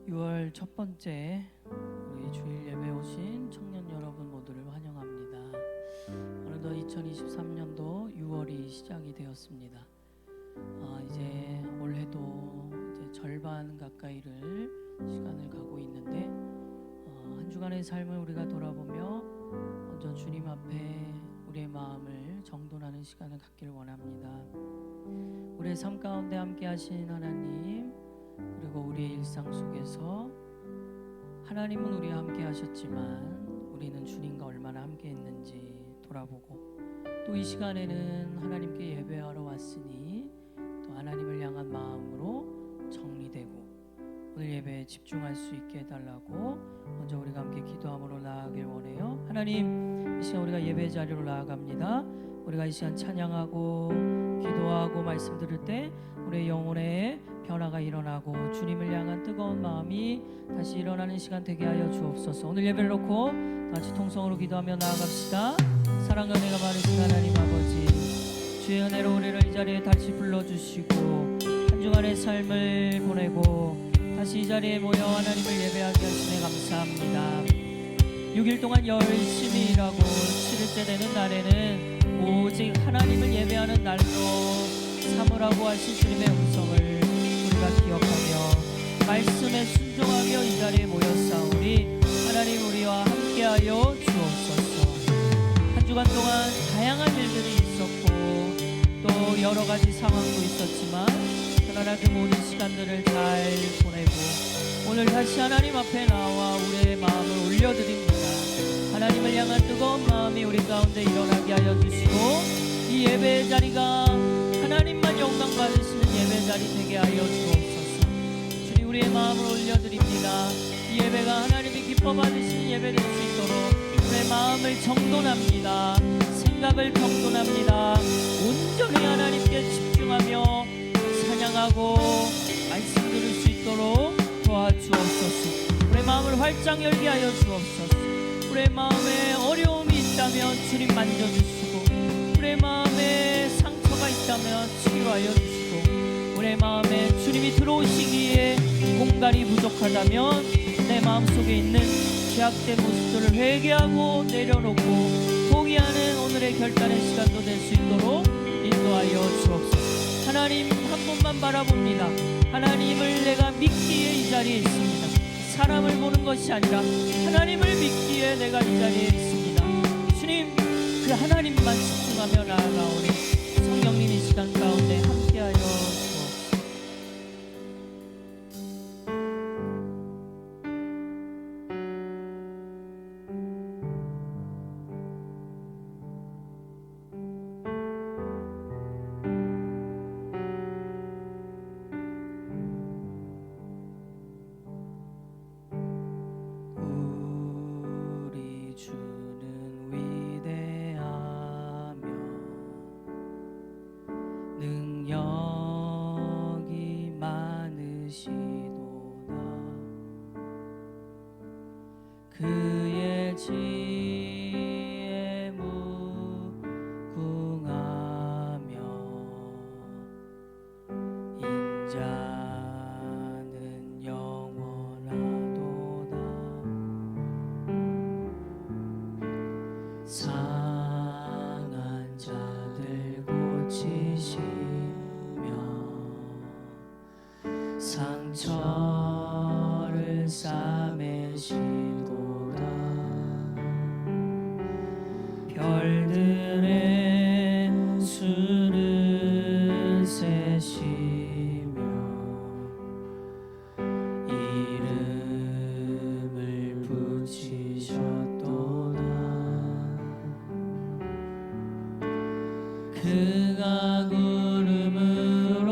6월 첫 번째 우리 주일 예배 오신 청년 여러분 모두를 환영합니다. 어느덧 2023년도 6월이 시작이 되었습니다. 이제 올해도 이제 절반 가까이를 시간을 가고 있는데 한 주간의 삶을 우리가 돌아보며 먼저 주님 앞에 우리의 마음을 정돈하는 시간을 갖기를 원합니다. 우리의 삶 가운데 함께 하신 하나님, 그리고 우리의 일상 속에서 하나님은 우리와 함께 하셨지만 우리는 주님과 얼마나 함께 했는지 돌아보고, 또 이 시간에는 하나님께 예배하러 왔으니 또 하나님을 향한 마음으로 정리되고 오늘 예배에 집중할 수 있게 해달라고 먼저 우리가 함께 기도함으로 나아가길 원해요. 하나님, 이 시간 우리가 예배 자리로 나아갑니다. 우리가 이 시간 찬양하고 기도하고 말씀 들을 때 우리의 영혼에 변화가 일어나고 주님을 향한 뜨거운 마음이 다시 일어나는 시간 되게 하여 주옵소서. 오늘 예배를 놓고 다시 통성으로 기도하며 나아갑시다. 사랑과 은혜가 많으신 하나님 아버지, 주의 은혜로 우리를 이 자리에 다시 불러주시고 한 주간의 삶을 보내고 다시 이 자리에 모여 하나님을 예배하게 하시네 감사합니다. 6일 동안 열심히 일하고 7일째 되는 날에는 오직 하나님을 예배하는 날로 삼으라고 하신 주님의 음성을 우리가 기억하며 말씀에 순종하며 이 자리에 모였사오니 하나님 우리와 함께하여 주옵소서. 한 주간 동안 다양한 일들이 있었고 또 여러 가지 상황도 있었지만 그러나 그 모든 시간들을 잘 보내고 오늘 다시 하나님 앞에 나와 우리의 마음을 올려드립니다. 하나님을 향한 뜨거운 마음이 우리 가운데 일어나게 하여 주시고 이 예배의 자리가 하나님만 영광 받으시는 예배 자리 되게 하여 주옵소서. 주님, 우리의 마음을 올려드립니다. 이 예배가 하나님이 기뻐 받으시는 예배 될 수 있도록 우리의 마음을 정돈합니다. 생각을 정돈합니다. 온전히 하나님께 집중하며 찬양하고 말씀 들을 수 있도록 도와주옵소서. 우리의 마음을 활짝 열게 하여 주옵소서. 우리의 마음에 어려움이 있다면 주님 만져주시고 우리의 마음에 상처가 있다면 치유하여 주시고 우리의 마음에 주님이 들어오시기에 공간이 부족하다면 내 마음속에 있는 죄악된 모습들을 회개하고 내려놓고 포기하는 오늘의 결단의 시간도 될 수 있도록 인도하여 주옵소서. 하나님 한 분만 바라봅니다. 하나님을 내가 믿기에 이 자리에 있습니다. 사람을 보는 것이 아니라 하나님을 믿기에 내가 이 자리에 있습니다. 주님, 그 하나님만 집중하며 나아가오니 성령님 이 시간 가운데 함께하여 주옵소서. 그의 지혜에 무궁하며 인자는 영원하도다. 상한 자들 고치시며 상처를 싸매시고 별들의 수를 세시며 이름을 붙이셨도다. 그가 구름으로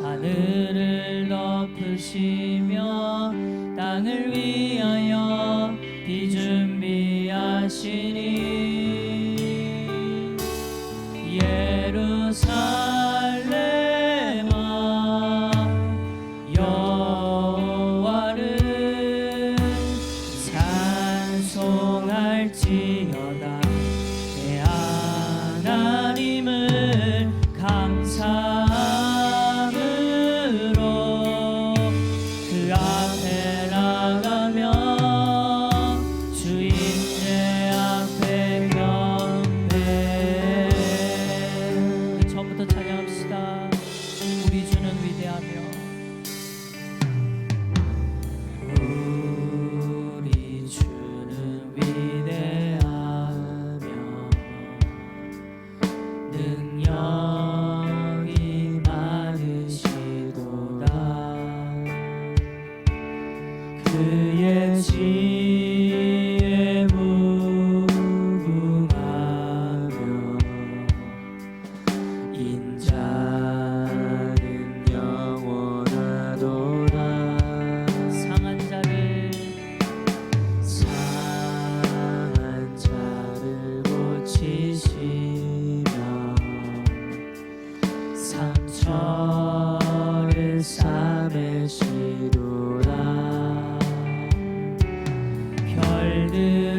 하늘을 덮으시며 땅을 위하여 비 준비하시니 예루살렘아 여호와를 찬송할지어다. 내 하나님을 감사함으로 그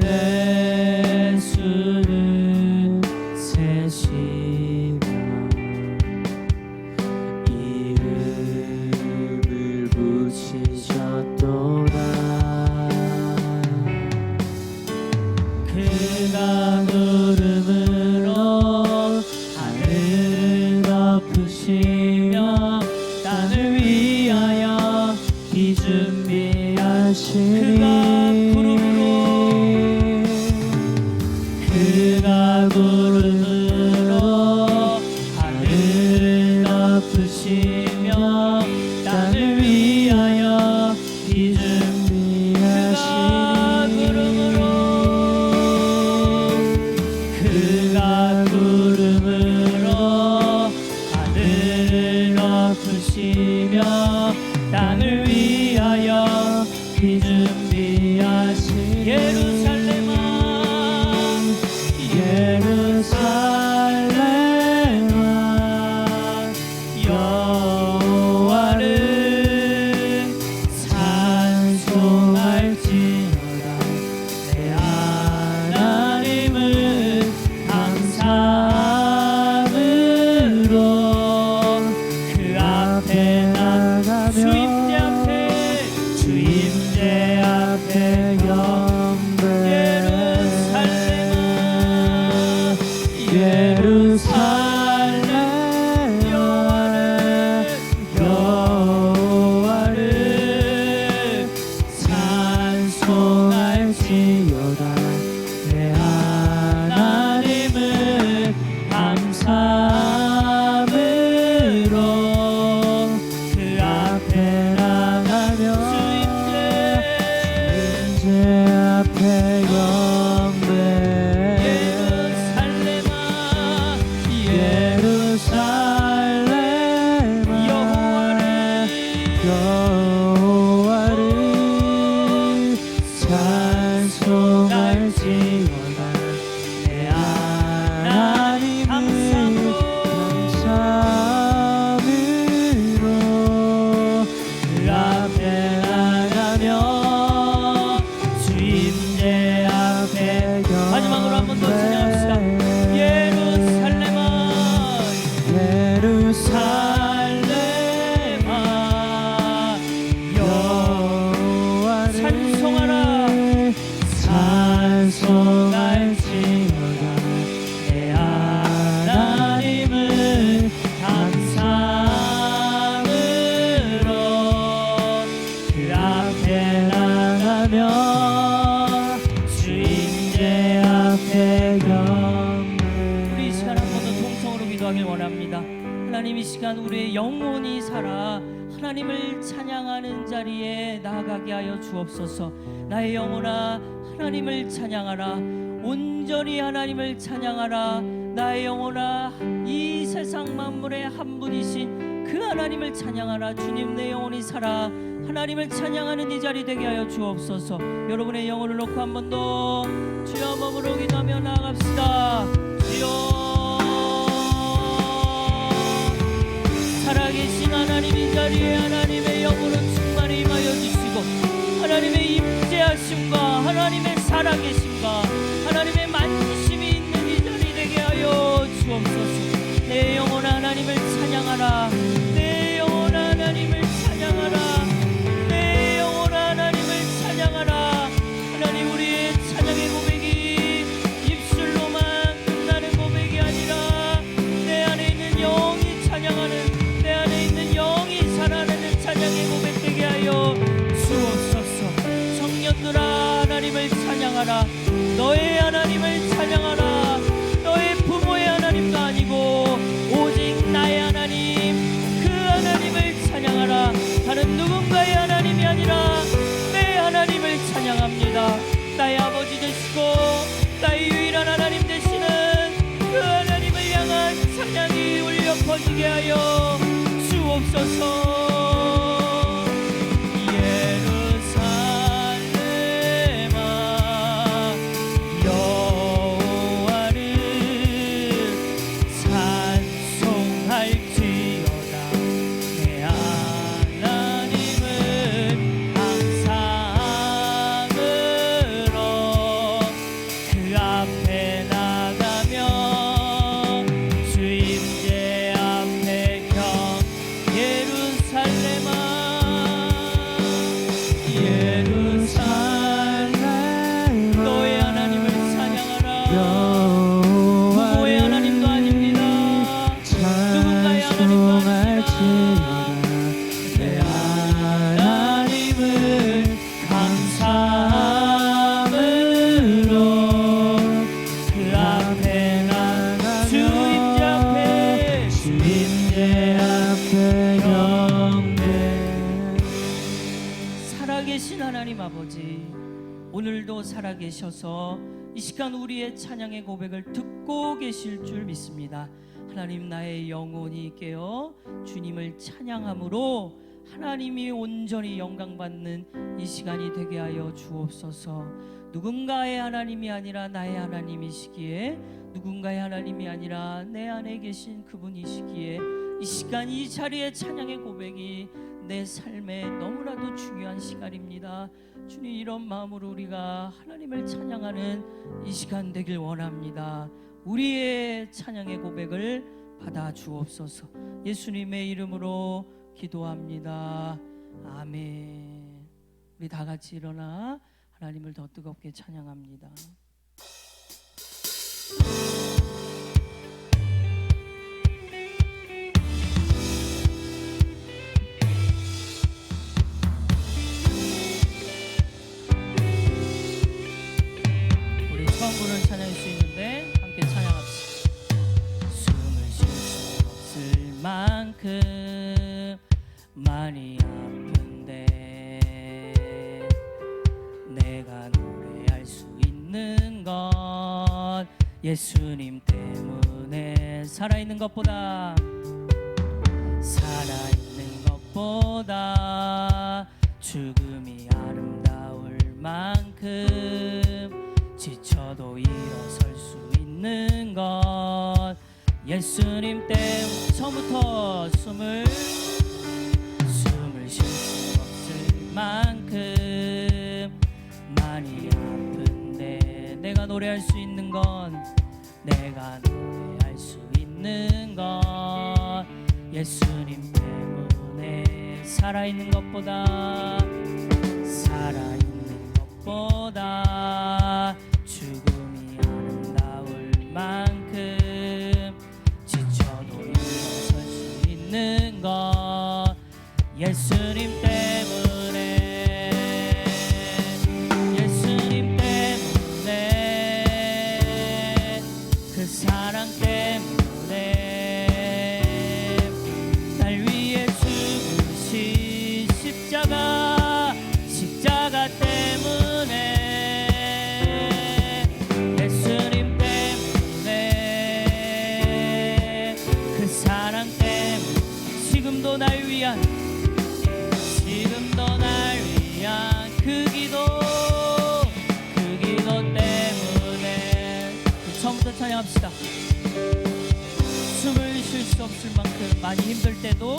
별들의 수를 세시며 이름을 붙이셨도다. 그가 구름으로 하늘을 덮으시며 땅을 위하여 비 준비하시니 그가 구름으로 하늘을 덮으시며 땅을 위하여 비 준비하시니 그가 구름으로 하늘을 덮으시며 땅을 위하여 비 준비하시니 예루살렘아 여호와를 찬송할지어다. 내 하나님을 감사함으로 그 앞에 나가며 주임제 앞에 경배. 예루살렘 여호와를 찬송할지어다. 내 하나님을 감사함으로 그 앞에 나가며 주임제 앞에 경배. 여호와를 찬송할지어다. 내 하나님을 감사함으로 그 앞에 나가며 주임제 앞에 경배. 마지막으로 한 번 더 찬양합시다. 예루살렘아 찬송하라. 찬송할지어다. 내 하나님을 감사함으로 그 앞에 나가며 주임제 앞에 경배. 우리 이 시간 한 번 더 통성으로 기도하길 원합니다. 하나님, 이 시간 우리의 영혼이 살아 하나님을 찬양하는 자리에 나아가게 하여 주옵소서. 나의 영혼아 하나님을 찬양하라. 온전히 하나님을 찬양하라. 나의 영혼아 이 세상 만물의 한 분이신 그 하나님을 찬양하라. 주님, 내 영혼이 살아 하나님을 찬양하는 이 자리 되게 하여 주옵소서. 여러분의 영혼을 놓고 한 번 더 주여 몸으로 기도하며 나아갑시다. 주여 살아계신 하나님, 이 자리에 하나님의 영으로 충만히 임하여 주시고 하나님의 임재하심과 하나님의 살아계심과 하나님의 만지심이 있는 이 자리 되게 하여 주옵소서. 내 영혼아 하나님을 찬양하라. 내 영혼아 하나님을 찬양하라. 내 영혼아 하나님을 찬양하라. 하나님, 우리의 찬양의 고백이 입술로만 끝나는 고백이 아니라 내 안에 있는 영이 찬양하는, 내 안에 있는 영이 살아내는 찬양의 고백 되게 하여 주옵소서. 청년들아 하나님을 찬양하라. 너의 하나님을 찬양하라. 너의 부모의 하나님도 아니고 오직 나의 하나님, 그 하나님을 찬양하라. 다른 누군가의 하나님이 아니라 내 하나님을 찬양합니다. 나의 아버지 되시고 나의 유일한 하나님 되시는 그 하나님을 향한 찬양이 울려 퍼지게 하여 주옵소서. 찬송할지어다. 내 하나님을 살아계신 하나님 아버지, 오늘도 살아계셔서 이 시간 우리의 찬양의 고백을 듣고 계실 줄 믿습니다. 하나님, 나의 영혼이 깨어 주님을 찬양함으로 하나님이 온전히 영광받는 이 시간이 되게 하여 주옵소서. 누군가의 하나님이 아니라 나의 하나님이시기에, 누군가의 하나님이 아니라 내 안에 계신 그분이시기에 이 시간 이 자리에 찬양의 고백이 내 삶에 너무나도 중요한 시간입니다. 주님, 이런 마음으로 우리가 하나님을 찬양하는 이 시간 되길 원합니다. 우리의 찬양의 고백을 받아 주옵소서. 예수님의 이름으로 기도합니다. 아멘. 우리 다 같이 일어나 하나님을 더 뜨겁게 찬양합니다. 우리 처음 부르는 찬양일 수 있는데 함께 찬양합시다. 숨을 쉴 수 없을 만큼 많이 아픈데 내가 노래할 수 있는 건 예수님 때문에. 살아있는 것보다 죽음이 아름다울 만큼 지쳐도 일어설 수 있는 건 예수님 때문. 처음부터 숨을 쉴 수 없을 만큼 많이 아픈데 내가 노래할 수 있는 건 예수님 때문에. 살아있는 것보다 죽음이 아름다울 만큼 지쳐도 일어설 수 있는 건 예수님 때문에. 예수님 때문에, 그 사랑 때문에 날 위해 죽으신 십자가 때문에. 예수님 때문에, 그 사랑 때문에 지금도 날 위한 그 기도 때문에. 처음부터 찬양합시다. 숨을 쉴 수 없을 만큼 많이 힘들 때도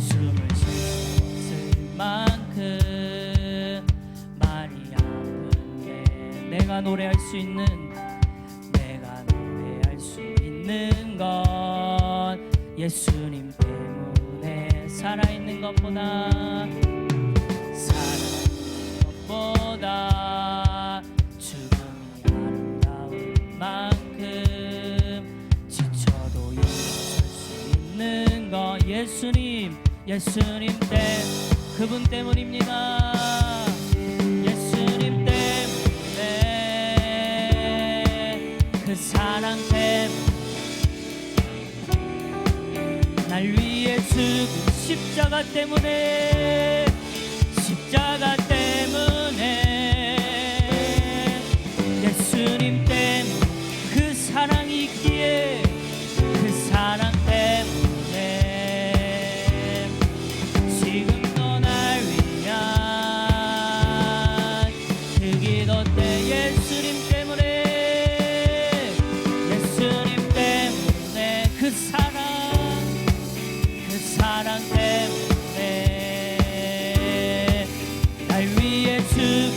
숨을 쉴 수 없을 만큼 많이 아픈데 내가 노래할 수 있는 건 예수님 때문에. 살아있는 것보다 죽음이 아름다울 만큼 지쳐도 일어설 수 있는 건 예수님 그분 때문입니다. 예수님 때문에, 그 사랑 때문에 날 위해 죽은 십자가 때문에. 예수님 때문에, 그 사랑이 있기에, 그 사랑 때문에 지금도 날 위한 그 기도 때. 예수님 때문에, 그 사랑 때문에 날 위해 죽은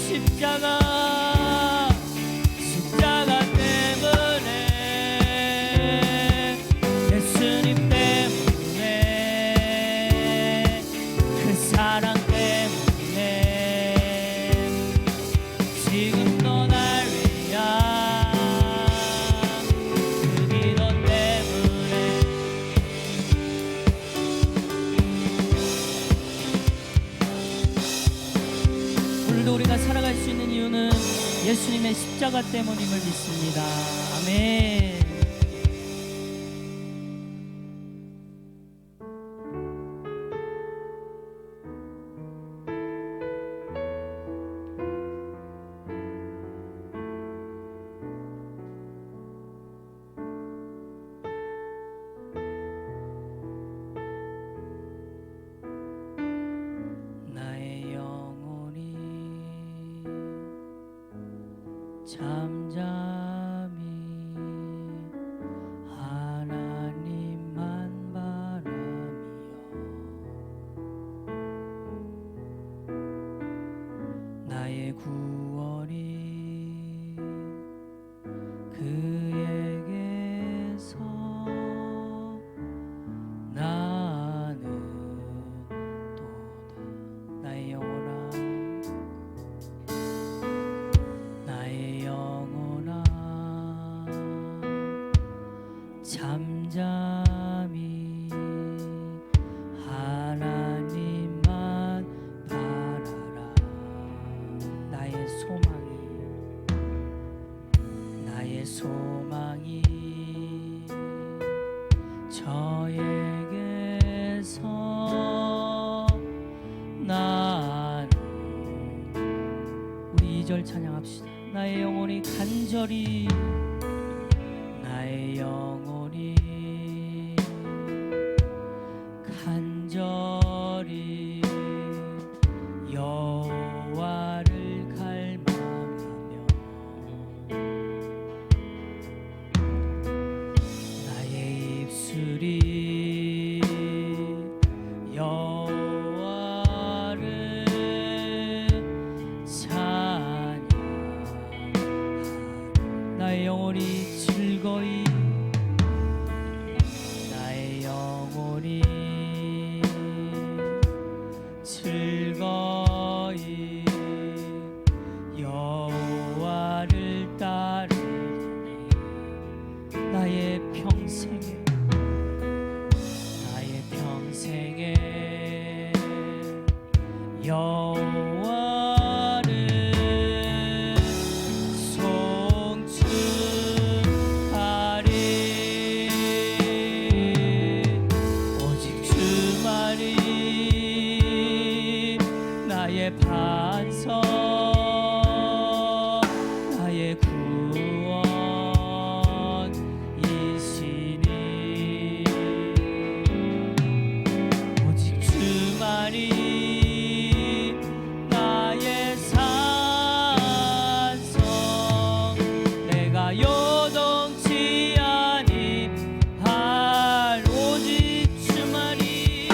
십자가 때문에. 예수님 때문에, 그 사랑 때문에 지금도 날 위한 그 기도 때문에. 오늘도 우리가 살아갈 수 있는 이유는 예수님의 십자가 때문임을 믿습니다. 아멘. 잠잠히 하나님만 바라며 나의 구원이 그에게서 나는 도다. 나의 영혼아, 나의 영혼아, 잠잠히 하나님만 바라라. 나의 소망이 저에게서 나는 우리 2절 찬양합시다. 나의 영혼이 간절히 나의 영혼이 간절히 여호와를 갈망하며 나의 입술이 여호와를 찬양하리. 나의 영혼이 즐거이 나의 영혼이 즐거이 여호와를 따르리. 나의 평생에 여호와를 송축하리. 오직 주만이 나의 반석 나의 구원이시니 오직 주만이 나의 산성 내가 요동치 아니할 오직 주만이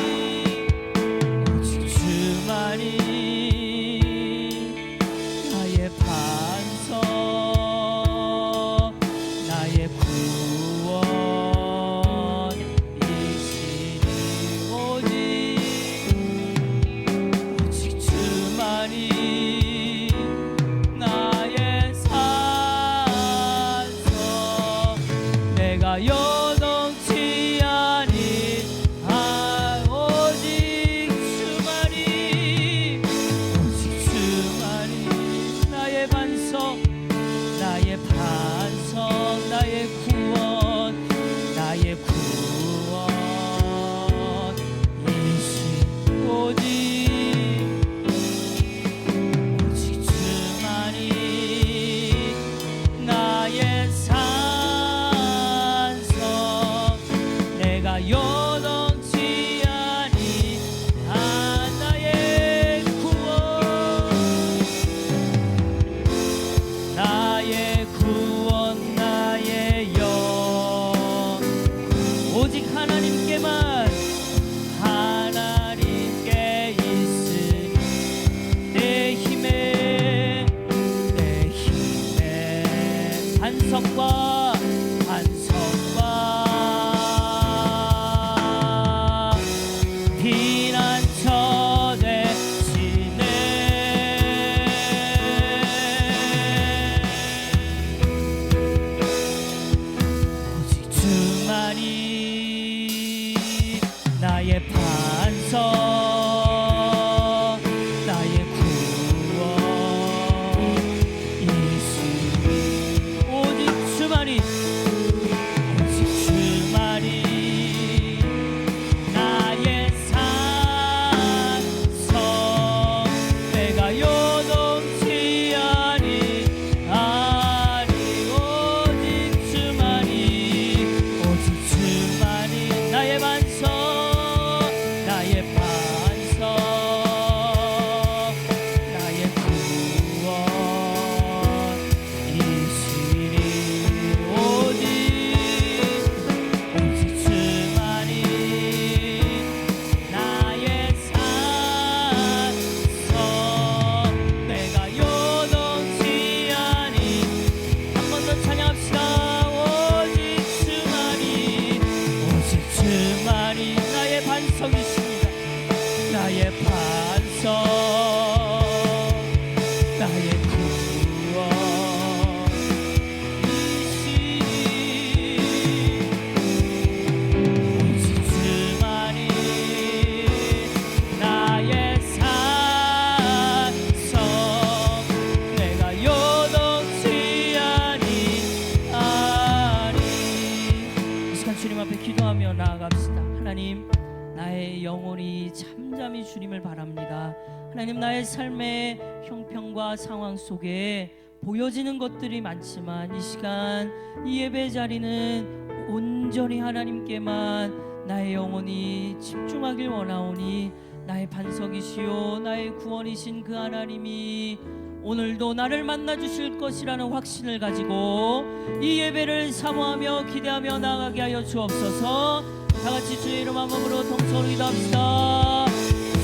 나의 삶의 형편과 상황 속에 보여지는 것들이 많지만 이 시간 이 예배 자리는 온전히 하나님께만 나의 영혼이 집중하길 원하오니 나의 반석이시요 나의 구원이신 그 하나님이 오늘도 나를 만나 주실 것이라는 확신을 가지고 이 예배를 사모하며 기대하며 나아가게 하여 주옵소서. 다 같이 주의 이름 한 몸으로 동서로 기도합시다.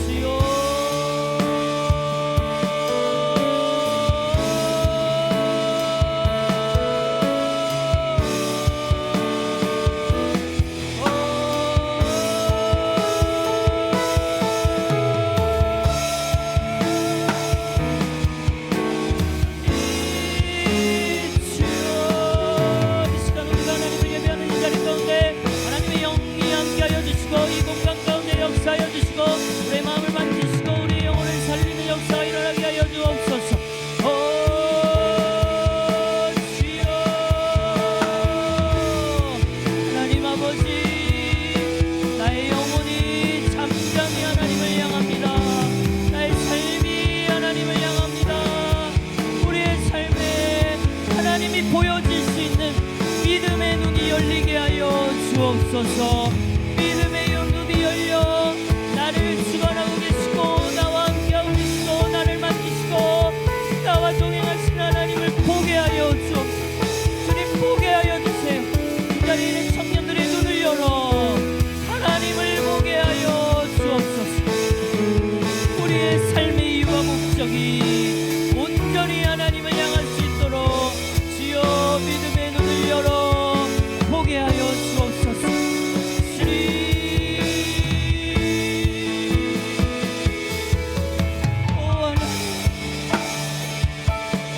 주여 주옵소서. 믿음의 눈이 열려 나를 주관하고 계시고 나와 함께하고 계시고 나를 만지시고 나와 동행하신 하나님을 보게 하여 주옵소서. 주님 보게 하여 주세요. 이 자리에 있는 청년들의 눈을 열어 하나님을 보게 하여 주옵소서. 우리의 삶의 이유와 목적이 온전히 하나님을 향할 수 있도록 주여 믿음의 눈을 열어 보게 하여 주옵소서.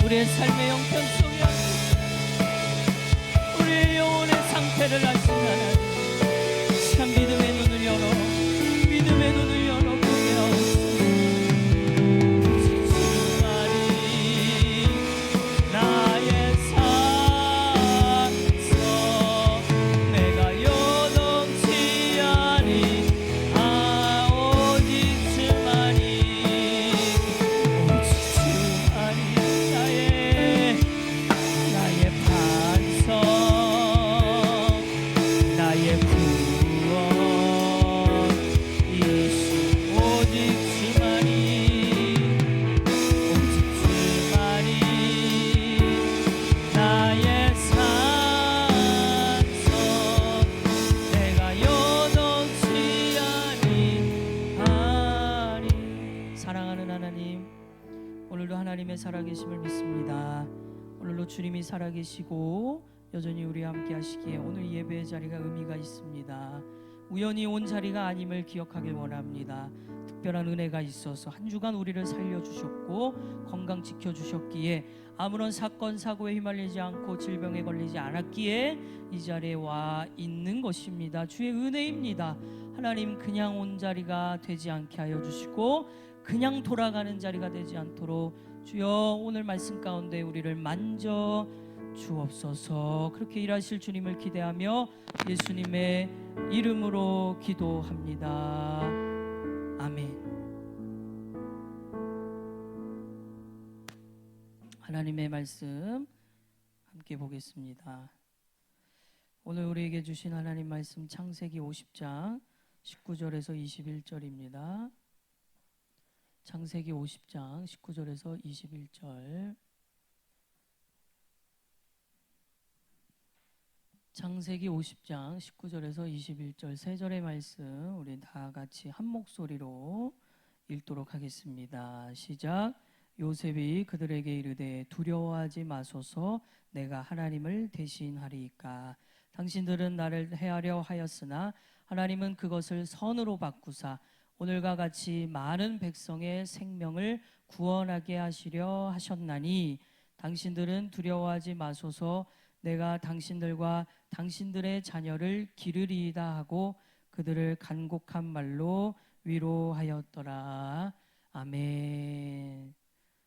우리의 삶의 형편 속에 우리의 영혼의 상태를 아시는 하나님, 참 믿음의 눈을 열어 믿음의 눈을 열어 보게 하옵소서. 주만이 나의 산성 내가 요동치 아니 오직 주만이 나의 반성 나의 구원이신 오직 주만이 나의 산성 내가 요동치 아니하니. 사랑하는 하나님, 오늘도 하나님의 살아계심을 믿습니다. 오늘도 주님이 살아계시고 여전히 우리와 함께 하시기에 오늘 예배의 자리가 의미가 있습니다. 우연히 온 자리가 아님을 기억하길 원합니다. 특별한 은혜가 있어서 한 주간 우리를 살려주셨고 건강 지켜주셨기에 아무런 사건 사고에 휘말리지 않고 질병에 걸리지 않았기에 이 자리에 와 있는 것입니다. 주의 은혜입니다. 하나님, 그냥 온 자리가 되지 않게 하여 주시고 그냥 돌아가는 자리가 되지 않도록 주여 오늘 말씀 가운데 우리를 만져 주옵소서. 그렇게 일하실 주님을 기대하며 예수님의 이름으로 기도합니다. 아멘. 하나님의 말씀 함께 보겠습니다. 오늘 우리에게 주신 하나님 말씀 창세기 50장 19절에서 21절입니다. 창세기 50장 19절에서 21절. 창세기 50장 19절에서 21절 세 절의 말씀 우리 다 같이 한 목소리로 읽도록 하겠습니다. 시작. 요셉이 그들에게 이르되 두려워하지 마소서, 내가 하나님을 대신하리이까. 당신들은 나를 해하려 하였으나 하나님은 그것을 선으로 바꾸사 오늘과 같이 많은 백성의 생명을 구원하게 하시려 하셨나니 당신들은 두려워하지 마소서, 내가 당신들과 당신들의 자녀를 기르리이다 하고 그들을 간곡한 말로 위로하였더라. 아멘.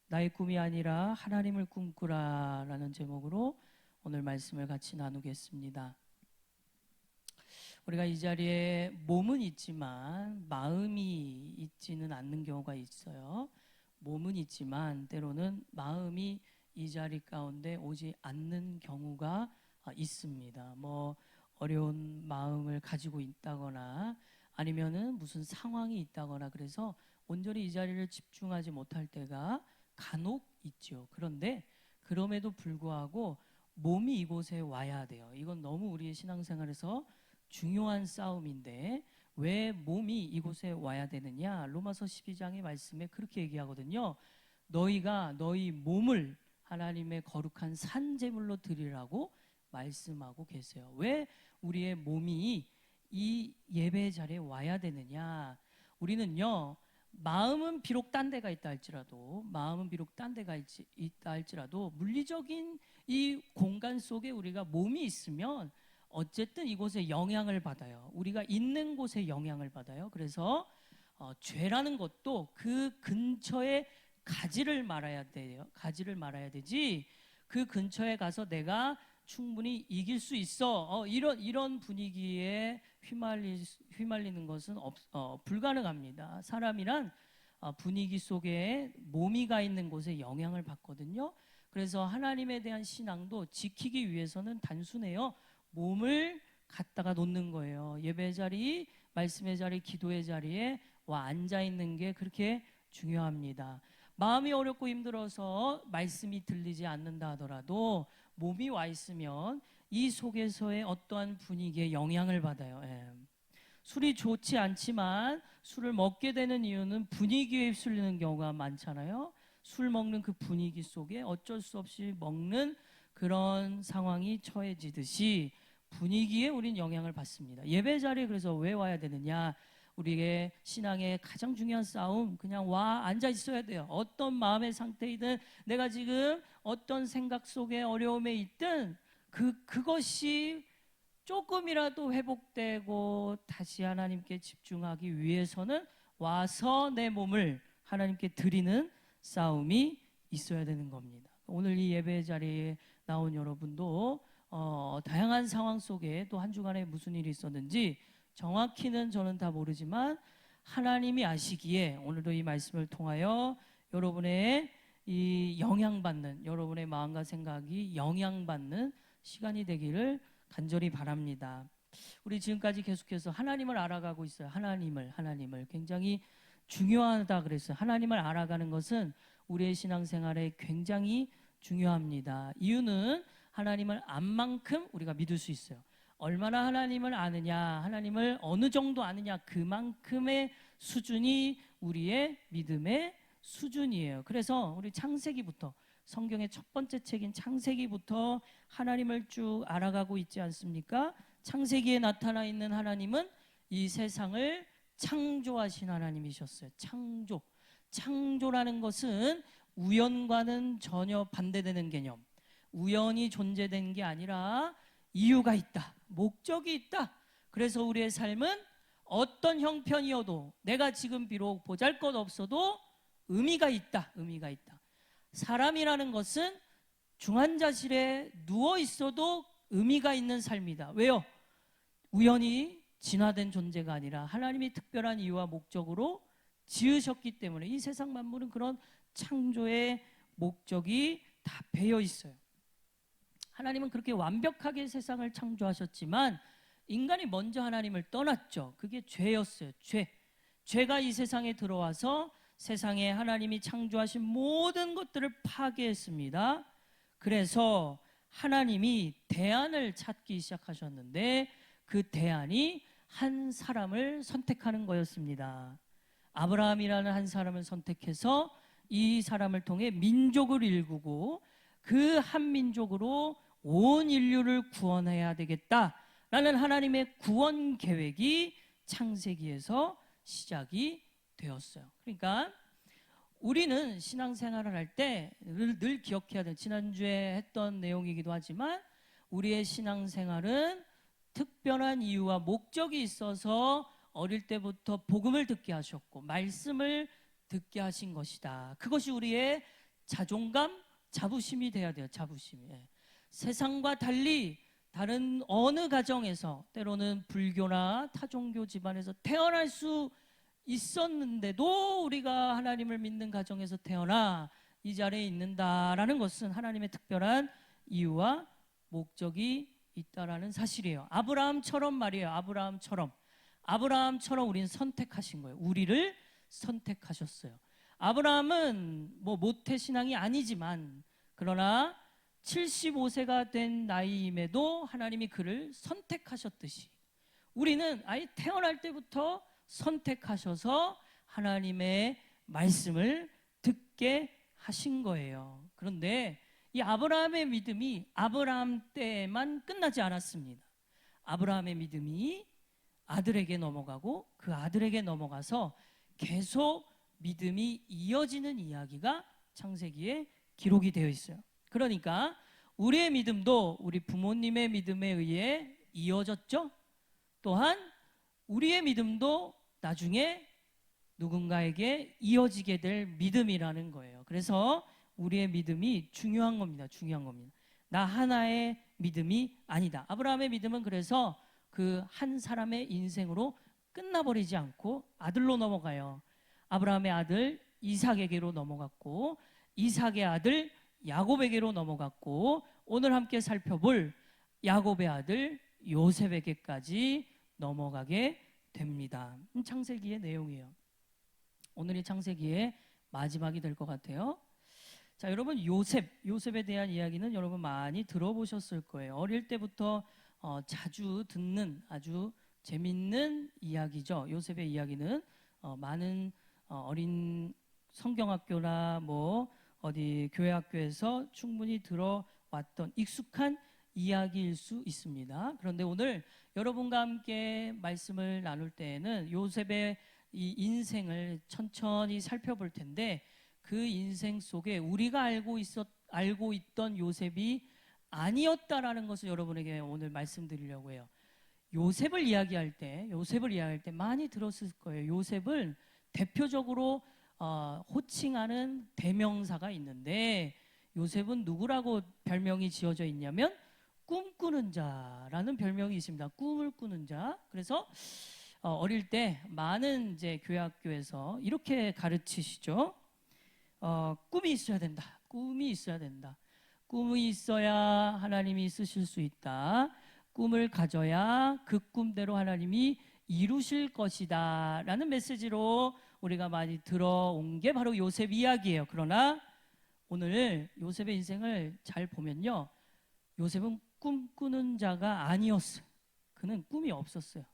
나의 꿈이 아니라 하나님을 꿈꾸라 라는 제목으로 오늘 말씀을 같이 나누겠습니다. 우리가 이 자리에 몸은 있지만 마음이 있지는 않는 경우가 있어요. 마음은 있지만 때로는 마음이 이 자리 가운데 오지 않는 경우가 있습니다. 뭐 어려운 마음을 가지고 있다거나 아니면은 무슨 상황이 있다거나 그래서 온전히 이 자리를 집중하지 못할 때가 간혹 있죠. 그런데 그럼에도 불구하고 몸이 이곳에 와야 돼요. 이건 너무 우리의 신앙생활에서 중요한 싸움인데 왜 몸이 이곳에 와야 되느냐? 로마서 12장의 말씀에 그렇게 얘기하거든요. 너희가 너희 몸을 하나님의 거룩한 산제물로 드리라고 말씀하고 계세요. 왜 우리의 몸이 이 예배 자리에 와야 되느냐? 우리는요, 마음은 비록 딴 데가 있다 할지라도, 마음은 비록 딴 데가 있다 할지라도 물리적인 이 공간 속에 우리가 몸이 있으면 어쨌든 이곳에 영향을 받아요. 우리가 있는 곳에 영향을 받아요. 그래서 죄라는 것도 그 근처에 가지를 말아야 돼요. 가지를 말아야 되지. 그 근처에 가서 내가 충분히 이길 수 있어. 이런 분위기에 휘말리는 것은 불가능합니다. 사람이란 분위기 속에 몸이 가 있는 곳에 영향을 받거든요. 그래서 하나님에 대한 신앙도 지키기 위해서는 단순해요. 몸을 갖다가 놓는 거예요. 예배 자리, 말씀의 자리, 기도의 자리에 와 앉아 있는 게 그렇게 중요합니다. 마음이 어렵고 힘들어서 말씀이 들리지 않는다 하더라도 몸이 와 있으면 이 속에서의 어떠한 분위기에 영향을 받아요. 술이 좋지 않지만 술을 먹게 되는 이유는 분위기에 휩쓸리는 경우가 많잖아요. 술 먹는 그 분위기 속에 어쩔 수 없이 먹는 그런 상황이 처해지듯이 분위기에 우린 영향을 받습니다. 예배 자리에 그래서 왜 와야 되느냐? 우리의 신앙의 가장 중요한 싸움, 그냥 와 앉아 있어야 돼요. 어떤 마음의 상태이든 내가 지금 어떤 생각 속에 어려움에 있든 그것이 조금이라도 회복되고 다시 하나님께 집중하기 위해서는 와서 내 몸을 하나님께 드리는 싸움이 있어야 되는 겁니다. 오늘 이 예배 자리에 나온 여러분도 다양한 상황 속에 또 한 주간에 무슨 일이 있었는지 정확히는 저는 다 모르지만 하나님이 아시기에 오늘도 이 말씀을 통하여 여러분의 이 영향받는, 여러분의 마음과 생각이 영향받는 시간이 되기를 간절히 바랍니다. 우리 지금까지 계속해서 하나님을 알아가고 있어요. 하나님을 굉장히 중요하다 그랬어요. 하나님을 알아가는 것은 우리의 신앙생활에 굉장히 중요합니다. 이유는 하나님을 안 만큼 우리가 믿을 수 있어요. 얼마나 하나님을 아느냐, 하나님을 어느 정도 아느냐, 그만큼의 수준이 우리의 믿음의 수준이에요. 그래서 우리 창세기부터, 성경의 첫 번째 책인 창세기부터 하나님을 쭉 알아가고 있지 않습니까? 창세기에 나타나 있는 하나님은 이 세상을 창조하신 하나님이셨어요. 창조라는 것은 우연과는 전혀 반대되는 개념. 우연히 존재된 게 아니라 이유가 있다, 목적이 있다. 그래서 우리의 삶은 어떤 형편이어도 내가 지금 비록 보잘것없어도 의미가 있다. 사람이라는 것은 중환자실에 누워 있어도 의미가 있는 삶이다. 왜요? 우연히 진화된 존재가 아니라 하나님이 특별한 이유와 목적으로 지으셨기 때문에 이 세상 만물은 그런 창조의 목적이 다 배어 있어요. 하나님은 그렇게 완벽하게 세상을 창조하셨지만 인간이 먼저 하나님을 떠났죠. 그게 죄였어요. 죄가 이 세상에 들어와서 세상에 하나님이 창조하신 모든 것들을 파괴했습니다. 그래서 하나님이 대안을 찾기 시작하셨는데 그 대안이 한 사람을 선택하는 거였습니다. 아브라함이라는 한 사람을 선택해서 이 사람을 통해 민족을 일구고 그 한 민족으로 온 인류를 구원해야 되겠다라는 하나님의 구원 계획이 창세기에서 시작이 되었어요. 그러니까 우리는 신앙생활을 할 때 늘 기억해야 돼요. 지난주에 했던 내용이기도 하지만 우리의 신앙생활은 특별한 이유와 목적이 있어서 어릴 때부터 복음을 듣게 하셨고 말씀을 듣게 하신 것이다. 그것이 우리의 자존감, 자부심이 돼야 돼요. 자부심이. 세상과 달리 다른 어느 가정에서 때로는 불교나 타종교 집안에서 태어날 수 있었는데도 우리가 하나님을 믿는 가정에서 태어나 이 자리에 있는다라는 것은 하나님의 특별한 이유와 목적이 있다라는 사실이에요. 아브라함처럼 말이에요. 아브라함처럼 우리는 선택하신 거예요. 우리를 선택하셨어요. 아브라함은 뭐 모태 신앙이 아니지만 그러나 75세가 된 나이임에도 하나님이 그를 선택하셨듯이 우리는 아예 태어날 때부터 선택하셔서 하나님의 말씀을 듣게 하신 거예요. 그런데 이 아브라함의 믿음이 아브라함 때만 끝나지 않았습니다. 아브라함의 믿음이 아들에게 넘어가고 그 아들에게 넘어가서 계속 믿음이 이어지는 이야기가 창세기에 기록이 되어 있어요. 그러니까 우리의 믿음도 우리 부모님의 믿음에 의해 이어졌죠. 또한 우리의 믿음도 나중에 누군가에게 이어지게 될 믿음이라는 거예요. 그래서 우리의 믿음이 중요한 겁니다. 나 하나의 믿음이 아니다. 아브라함의 믿음은 그래서 그 한 사람의 인생으로 끝나버리지 않고 아들로 넘어가요. 아브라함의 아들 이삭에게로 넘어갔고 이삭의 아들 야곱에게로 넘어갔고 오늘 함께 살펴볼 야곱의 아들 요셉에게까지 넘어가게 됩니다. 창세기의 내용이에요. 오늘이 창세기의 마지막이 될 것 같아요. 자, 여러분 요셉에 대한 이야기는 여러분 많이 들어보셨을 거예요. 어릴 때부터 자주 듣는 아주 재밌는 이야기죠. 요셉의 이야기는 많은 어린 성경학교나 뭐 어디 교회학교에서 충분히 들어왔던 익숙한 이야기일 수 있습니다. 그런데 오늘 여러분과 함께 말씀을 나눌 때에는 요셉의 이 인생을 천천히 살펴볼 텐데 그 인생 속에 우리가 알고 있던 요셉이 아니었다라는 것을 여러분에게 오늘 말씀드리려고 해요. 요셉을 이야기할 때 많이 들었을 거예요. 요셉을 대표적으로 호칭하는 대명사가 있는데 요셉은 누구라고 별명이 지어져 있냐면 꿈꾸는 자라는 별명이 있습니다. 꿈을 꾸는 자. 그래서 어릴 때 많은 이제 교회학교에서 이렇게 가르치시죠. 꿈이 있어야 된다. 꿈이 있어야 하나님이 쓰실 수 있다. 꿈을 가져야 그 꿈대로 하나님이 이루실 것이다 라는 메시지로 우리가 많이 들어온 게 바로 요셉 이야기예요. 그러나 오늘 요셉의 인생을 잘 보면요, 요셉은 꿈꾸는 자가 아니었어요. 그는 꿈이 없었어요.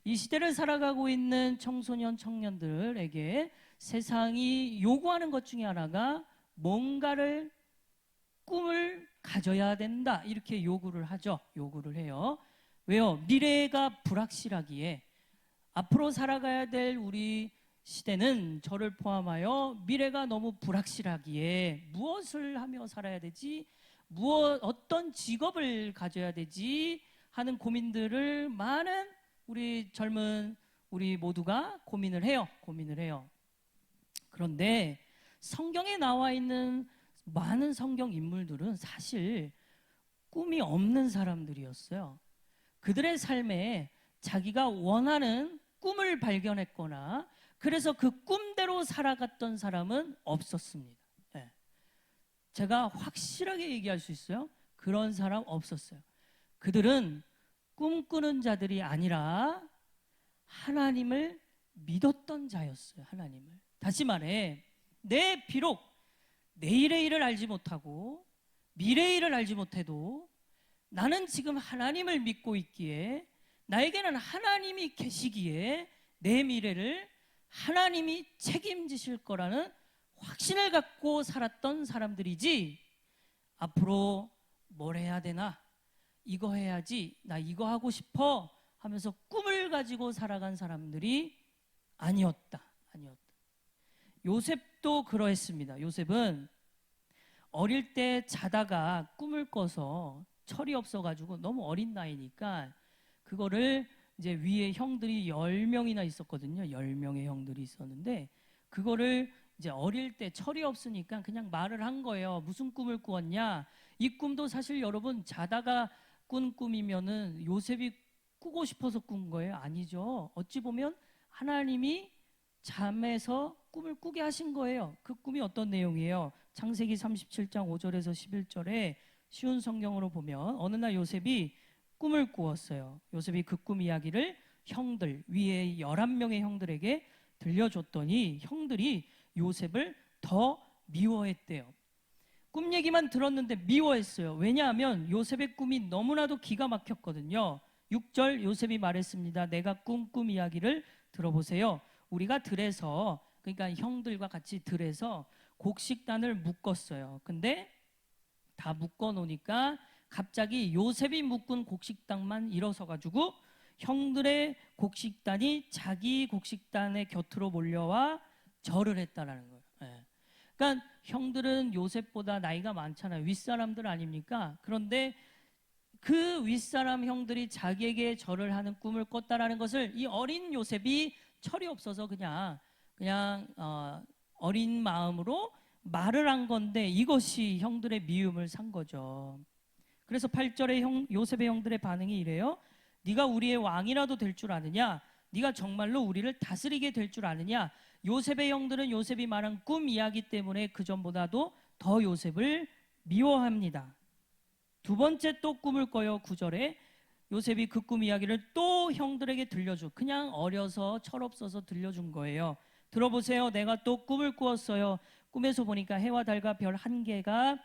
이 시대를 살아가고 있는 청소년 청년들에게 세상이 요구하는 것 중에 하나가 뭔가를 꿈을 가져야 된다 이렇게 요구를 해요. 왜요? 미래가 불확실하기에 앞으로 살아가야 될 우리 시대는 저를 포함하여 미래가 너무 불확실하기에 무엇을 하며 살아야 되지? 어떤 직업을 가져야 되지? 하는 고민들을 많은 우리 젊은 우리 모두가 고민을 해요. 그런데 성경에 나와 있는 많은 성경 인물들은 사실 꿈이 없는 사람들이었어요. 그들의 삶에 자기가 원하는 꿈을 발견했거나 그래서 그 꿈대로 살아갔던 사람은 없었습니다. 네. 제가 확실하게 얘기할 수 있어요. 그런 사람 없었어요. 그들은 꿈꾸는 자들이 아니라 하나님을 믿었던 자였어요. 하나님을. 다시 말해 비록 내일의 일을 알지 못하고 미래의 일을 알지 못해도 나는 지금 하나님을 믿고 있기에 나에게는 하나님이 계시기에 내 미래를 하나님이 책임지실 거라는 확신을 갖고 살았던 사람들이지 앞으로 뭘 해야 되나? 이거 해야지. 나 이거 하고 싶어 하면서 꿈을 가지고 살아간 사람들이 아니었다. 요셉도 그러했습니다. 요셉은 어릴 때 자다가 꿈을 꿔서 철이 없어가지고 너무 어린 나이니까 그거를 이제 위에 형들이 10명이나 있었거든요. 10명의 형들이 있었는데 그거를 이제 어릴 때 철이 없으니까 그냥 말을 한 거예요. 무슨 꿈을 꾸었냐? 이 꿈도 사실 여러분 자다가 꾼 꿈이면은 요셉이 꾸고 싶어서 꾼 거예요? 아니죠. 어찌 보면 하나님이 잠에서 꿈을 꾸게 하신 거예요. 그 꿈이 어떤 내용이에요? 창세기 37장 5절에서 11절에 쉬운 성경으로 보면 어느 날 요셉이 꿈을 꾸었어요. 요셉이 그 꿈 이야기를 형들, 위에 11명의 형들에게 들려줬더니 형들이 요셉을 더 미워했대요. 꿈 얘기만 들었는데 미워했어요. 왜냐하면 요셉의 꿈이 너무나도 기가 막혔거든요. 6절 요셉이 말했습니다. 내가 꿈 이야기를 들어보세요. 우리가 들에서, 그러니까 형들과 같이 들에서 곡식단을 묶었어요. 근데 다 묶어 놓으니까 갑자기 요셉이 묶은 곡식단만 일어서가지고 형들의 곡식단이 자기 곡식단의 곁으로 몰려와 절을 했다라는 거예요. 예. 그러니까 형들은 요셉보다 나이가 많잖아요. 윗사람들 아닙니까? 그런데 그 윗사람 형들이 자기에게 절을 하는 꿈을 꿨다라는 것을 이 어린 요셉이 철이 없어서 그냥 어린 마음으로 말을 한 건데 이것이 형들의 미움을 산 거죠. 그래서 8절에 요셉의 형들의 반응이 이래요. 네가 우리의 왕이라도 될 줄 아느냐? 네가 정말로 우리를 다스리게 될 줄 아느냐? 요셉의 형들은 요셉이 말한 꿈 이야기 때문에 그전보다도 더 요셉을 미워합니다. 두 번째 또 꿈을 꿔요. 9절에 요셉이 그 꿈 이야기를 또 형들에게 들려줘. 그냥 어려서 철없어서 들려준 거예요. 들어보세요. 내가 또 꿈을 꾸었어요. 꿈에서 보니까 해와 달과 별 11개가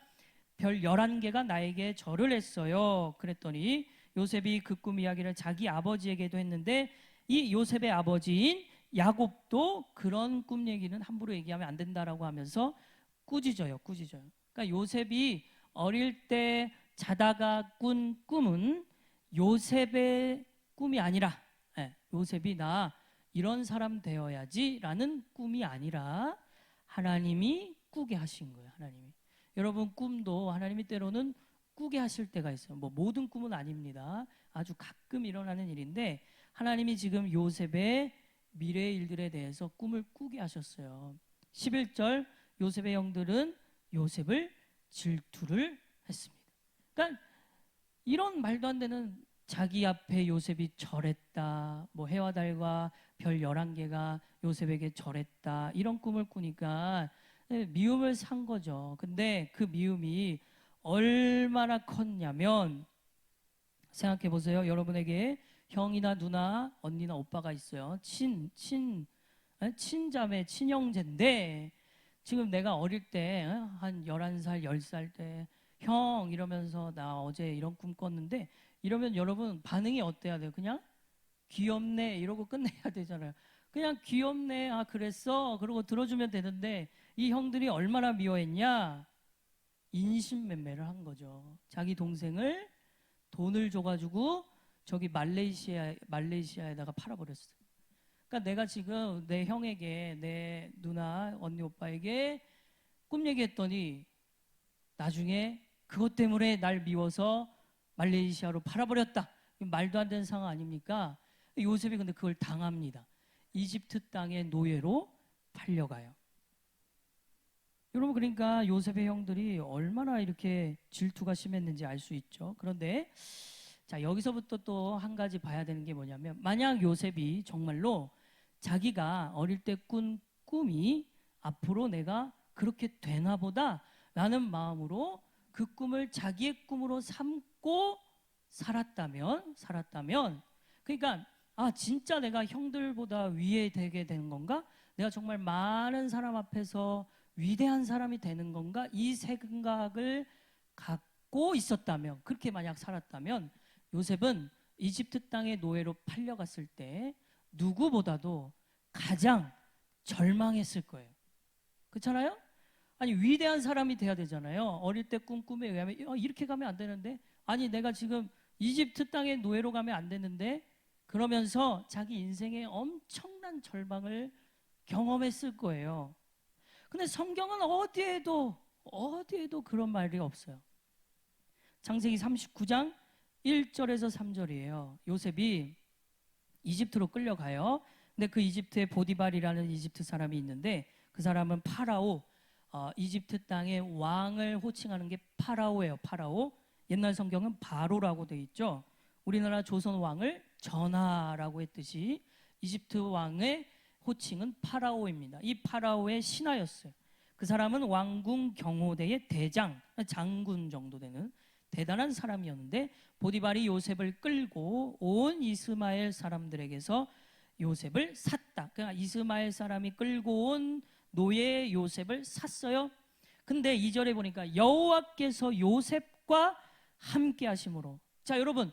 나에게 절을 했어요. 그랬더니 요셉이 그 꿈 이야기를 자기 아버지에게도 했는데 이 요셉의 아버지인 야곱도 그런 꿈 얘기는 함부로 얘기하면 안 된다라고 하면서 꾸짖어요. 그러니까 요셉이 어릴 때 자다가 꾼 꿈은 요셉의 꿈이 아니라 요셉이 나 이런 사람 되어야지라는 꿈이 아니라 하나님이 꾸게 하신 거예요. 하나님이. 여러분 꿈도 하나님이 때로는 꾸게 하실 때가 있어요. 뭐 모든 꿈은 아닙니다. 아주 가끔 일어나는 일인데 하나님이 지금 요셉의 미래의 일들에 대해서 꿈을 꾸게 하셨어요. 11절 요셉의 형들은 요셉을 질투를 했습니다. 그러니까 이런 말도 안 되는 자기 앞에 요셉이 절했다. 뭐 해와 달과 별 11개가 요셉에게 절했다. 이런 꿈을 꾸니까 미움을 산 거죠. 근데 그 미움이 얼마나 컸냐면 생각해 보세요. 여러분에게 형이나 누나, 언니나 오빠가 있어요. 친자매, 친형제인데 지금 내가 어릴 때 한 11살, 10살 때 형 이러면서 나 어제 이런 꿈 꿨는데 이러면 여러분 반응이 어때야 돼요? 그냥 귀엽네 이러고 끝내야 되잖아요. 그냥 귀엽네 그랬어 그러고 들어주면 되는데 이 형들이 얼마나 미워했냐? 인신매매를 한 거죠. 자기 동생을 돈을 줘가지고 저기 말레이시아에다가 팔아버렸어요. 그러니까 내가 지금 내 형에게 내 누나 언니 오빠에게 꿈 얘기했더니 나중에 그것 때문에 날 미워서 말레이시아로 팔아버렸다. 말도 안 되는 상황 아닙니까? 요셉이 근데 그걸 당합니다. 이집트 땅의 노예로 팔려가요. 여러분 그러니까 요셉의 형들이 얼마나 이렇게 질투가 심했는지 알 수 있죠. 그런데 자 여기서부터 또 한 가지 봐야 되는 게 뭐냐면 만약 요셉이 정말로 자기가 어릴 때 꾼 꿈이 앞으로 내가 그렇게 되나 보다 라는 마음으로 그 꿈을 자기의 꿈으로 삼고 살았다면 그러니까 진짜 내가 형들보다 위에 되게 되는 건가? 내가 정말 많은 사람 앞에서 위대한 사람이 되는 건가? 이 생각을 갖고 있었다면 그렇게 만약 살았다면 요셉은 이집트 땅의 노예로 팔려갔을 때 누구보다도 가장 절망했을 거예요. 그렇잖아요? 아니 위대한 사람이 돼야 되잖아요. 어릴 때 꿈에 의하면 이렇게 가면 안 되는데 아니 내가 지금 이집트 땅의 노예로 가면 안 되는데 그러면서 자기 인생에 엄청난 절망을 경험했을 거예요. 근데 성경은 어디에도 그런 말이 없어요. 창세기 39장 1절에서 3절이에요. 요셉이 이집트로 끌려가요. 근데 그 이집트에 보디발이라는 이집트 사람이 있는데 그 사람은 파라오 이집트 땅의 왕을 호칭하는 게 파라오예요. 파라오. 옛날 성경은 바로라고 돼 있죠. 우리나라 조선 왕을 전하라고 했듯이 이집트 왕의 호칭은 파라오입니다. 이 파라오의 신하였어요. 그 사람은 왕궁 경호대의 대장, 장군 정도 되는 대단한 사람이었는데 보디발이 요셉을 끌고 온 이스마엘 사람들에게서 요셉을 샀다. 그러니까 이스마엘 사람이 끌고 온 노예 요셉을 샀어요. 근데 2절에 보니까 여호와께서 요셉과 함께 하심으로. 자, 여러분,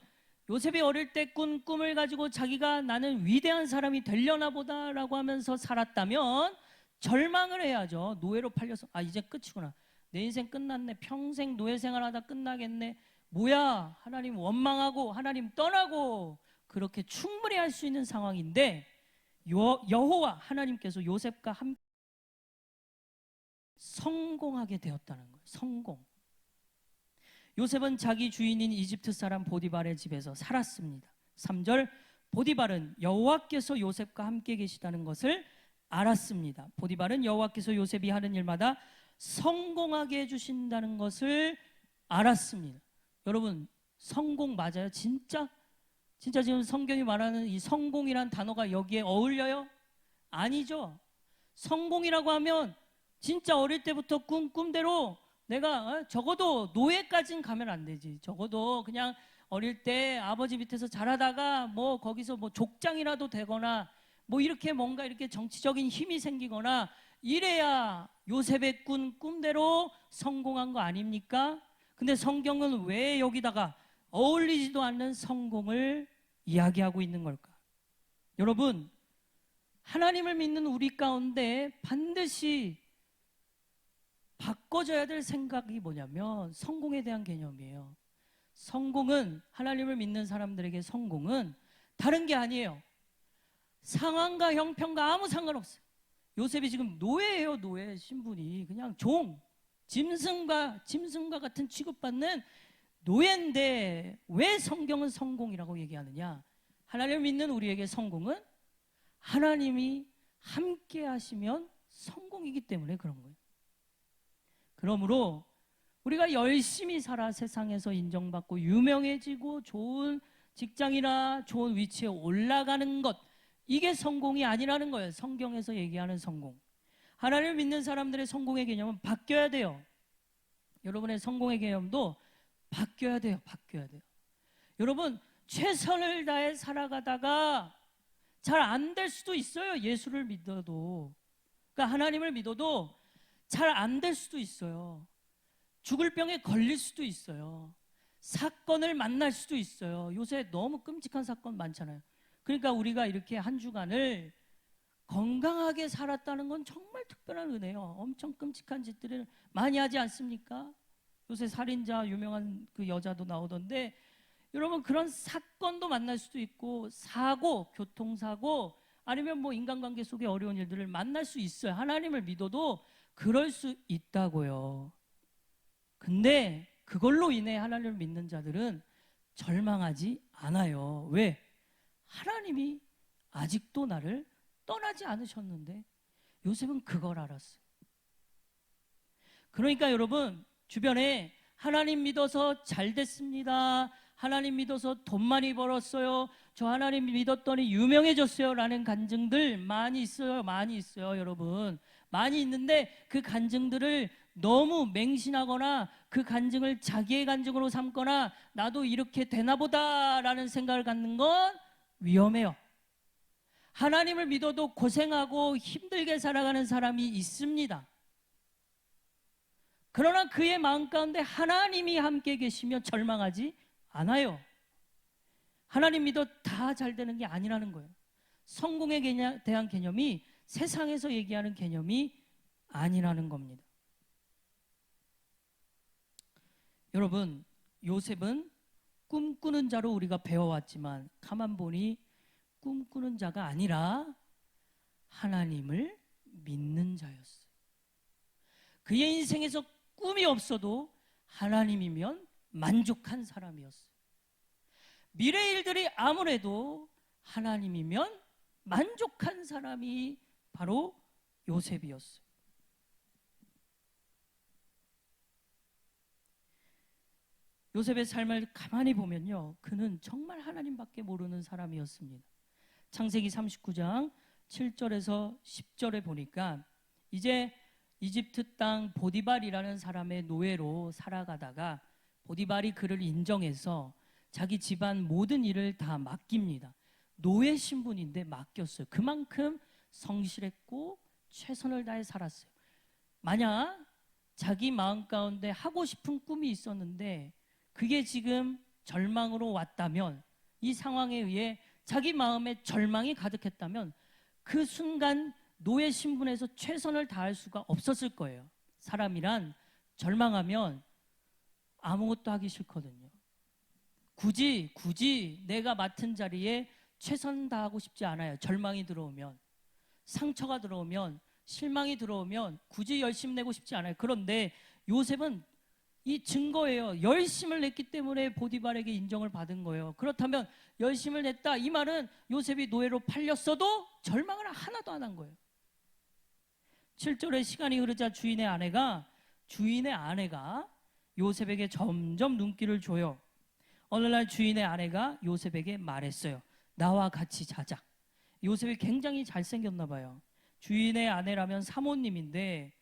요셉이 어릴 때 꾼 꿈을 가지고 자기가 나는 위대한 사람이 되려나 보다라고 하면서 살았다면 절망을 해야죠. 노예로 팔려서 이제 끝이구나. 내 인생 끝났네. 평생 노예 생활하다 끝나겠네. 뭐야, 하나님 원망하고 하나님 떠나고 그렇게 충분히 할 수 있는 상황인데 여호와 하나님께서 요셉과 함께 성공하게 되었다는 거예요. 성공. 요셉은 자기 주인인 이집트 사람 보디발의 집에서 살았습니다. 3절, 보디발은 여호와께서 요셉과 함께 계시다는 것을 알았습니다. 보디발은 여호와께서 요셉이 하는 일마다 성공하게 해주신다는 것을 알았습니다. 여러분, 성공 맞아요? 진짜 지금 성경이 말하는 이 성공이란 단어가 여기에 어울려요? 아니죠. 성공이라고 하면 진짜 어릴 때부터 꿈대로 내가 적어도 노예까지는 가면 안 되지. 적어도 그냥 어릴 때 아버지 밑에서 자라다가 뭐 거기서 뭐 족장이라도 되거나 뭐 이렇게 뭔가 이렇게 정치적인 힘이 생기거나 이래야 요셉의 꿈대로 성공한 거 아닙니까? 근데 성경은 왜 여기다가 어울리지도 않는 성공을 이야기하고 있는 걸까? 여러분, 하나님을 믿는 우리 가운데 반드시 바꿔줘야 될 생각이 뭐냐면 성공에 대한 개념이에요. 성공은, 하나님을 믿는 사람들에게 성공은 다른 게 아니에요. 상황과 형편과 아무 상관없어요. 요셉이 지금 노예예요. 노예 신분이 그냥 짐승과 같은 취급받는 노예인데 왜 성경은 성공이라고 얘기하느냐? 하나님을 믿는 우리에게 성공은 하나님이 함께 하시면 성공이기 때문에 그런 거예요. 그러므로 우리가 열심히 살아 세상에서 인정받고 유명해지고 좋은 직장이나 좋은 위치에 올라가는 것, 이게 성공이 아니라는 거예요. 성경에서 얘기하는 성공. 하나님을 믿는 사람들의 성공의 개념은 바뀌어야 돼요. 여러분의 성공의 개념도 바뀌어야 돼요. 여러분, 최선을 다해 살아가다가 잘 안 될 수도 있어요. 예수를 믿어도. 그러니까 하나님을 믿어도 잘 안 될 수도 있어요. 죽을 병에 걸릴 수도 있어요. 사건을 만날 수도 있어요. 요새 너무 끔찍한 사건 많잖아요. 그러니까 우리가 이렇게 한 주간을 건강하게 살았다는 건 정말 특별한 은혜예요. 엄청 끔찍한 짓들을 많이 하지 않습니까? 요새 살인자 유명한 그 여자도 나오던데, 여러분, 그런 사건도 만날 수도 있고 사고, 교통사고, 아니면 뭐 인간관계 속에 어려운 일들을 만날 수 있어요. 하나님을 믿어도 그럴 수 있다고요. 근데 그걸로 인해 하나님을 믿는 자들은 절망하지 않아요. 왜? 하나님이 아직도 나를 떠나지 않으셨는데. 요셉은 그걸 알았어요. 그러니까 여러분, 주변에 하나님 믿어서 잘 됐습니다, 하나님 믿어서 돈 많이 벌었어요, 저 하나님 믿었더니 유명해졌어요 라는 간증들 많이 있어요. 여러분, 많이 있는데 그 간증들을 너무 맹신하거나 그 간증을 자기의 간증으로 삼거나 나도 이렇게 되나 보다 라는 생각을 갖는 건 위험해요. 하나님을 믿어도 고생하고 힘들게 살아가는 사람이 있습니다. 그러나 그의 마음 가운데 하나님이 함께 계시며 절망하지 않아요. 하나님 믿어 다 잘 되는 게 아니라는 거예요. 성공에 대한 개념이 세상에서 얘기하는 개념이 아니라는 겁니다. 여러분, 요셉은 꿈꾸는 자로 우리가 배워왔지만 가만 보니 꿈꾸는 자가 아니라 하나님을 믿는 자였어요. 그의 인생에서 꿈이 없어도 하나님이면 만족한 사람이었어요. 미래 일들이 아무래도 하나님이면 만족한 사람이 바로 요셉이었어요. 요셉의 삶을 가만히 보면요, 그는 정말 하나님밖에 모르는 사람이었습니다. 창세기 39장 7절에서 10절에 보니까 이제 이집트 땅 보디발이라는 사람의 노예로 살아가다가 보디발이 그를 인정해서 자기 집안 모든 일을 다 맡깁니다. 노예 신분인데 맡겼어요. 그만큼 성실했고 최선을 다해 살았어요. 만약 자기 마음 가운데 하고 싶은 꿈이 있었는데 그게 지금 절망으로 왔다면, 이 상황에 의해 자기 마음에 절망이 가득했다면 그 순간 노예 신분에서 최선을 다할 수가 없었을 거예요. 사람이란 절망하면 아무것도 하기 싫거든요. 굳이 내가 맡은 자리에 최선 다하고 싶지 않아요. 절망이 들어오면, 상처가 들어오면, 실망이 들어오면 굳이 열심 내고 싶지 않아요. 그런데 요셉은 이 증거예요. 열심을 냈기 때문에 보디발에게 인정을 받은 거예요. 그렇다면 열심을 냈다, 이 말은 요셉이 노예로 팔렸어도 절망을 하나도 안 한 거예요. 7절에 시간이 흐르자 주인의 아내가 요셉에게 점점 눈길을 줘요. 어느 날 주인의 아내가 요셉에게 말했어요. 나와 같이 자자. 요셉이 굉장히 잘생겼나 봐요. 주인의 아내라면 사모님인데,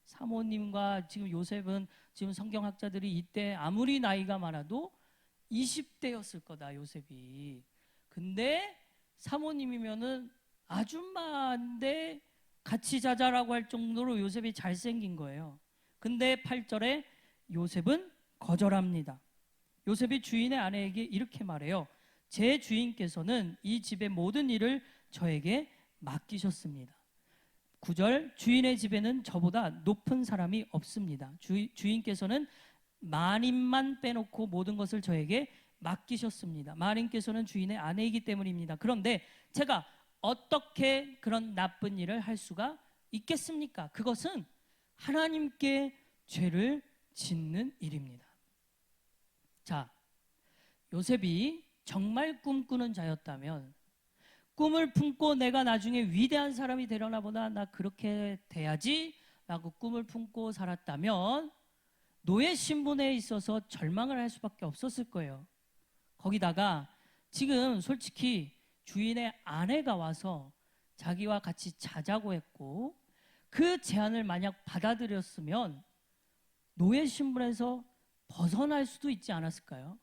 사모님과 지금 요셉은, 지금 성경학자들이 이때 아무리 나이가 많아도 20대였을 거다, 요셉이. 근데 사모님이면은 아줌마인데 같이 자자라고 할 정도로 요셉이 잘생긴 거예요. 근데 8절에 요셉은 거절합니다. 요셉이 주인의 아내에게 이렇게 말해요. 제 주인께서는 이 집의 모든 일을 저에게 맡기셨습니다. 9절, 주인의 집에는 저보다 높은 사람이 없습니다. 주인께서는 마님만 빼놓고 모든 것을 저에게 맡기셨습니다. 마님께서는 주인의 아내이기 때문입니다. 그런데 제가 어떻게 그런 나쁜 일을 할 수가 있겠습니까? 그것은 하나님께 죄를 짓는 일입니다. 자, 요셉이 정말 꿈꾸는 자였다면, 꿈을 품고 내가 나중에 위대한 사람이 되려나 보다, 나 그렇게 돼야지 라고 꿈을 품고 살았다면 노예 신분에 있어서 절망을 할 수밖에 없었을 거예요. 거기다가 지금 솔직히 주인의 아내가 와서 자기와 같이 자자고 했고, 그 제안을 만약 받아들였으면 노예 신분에서 벗어날 수도 있지 않았을까요?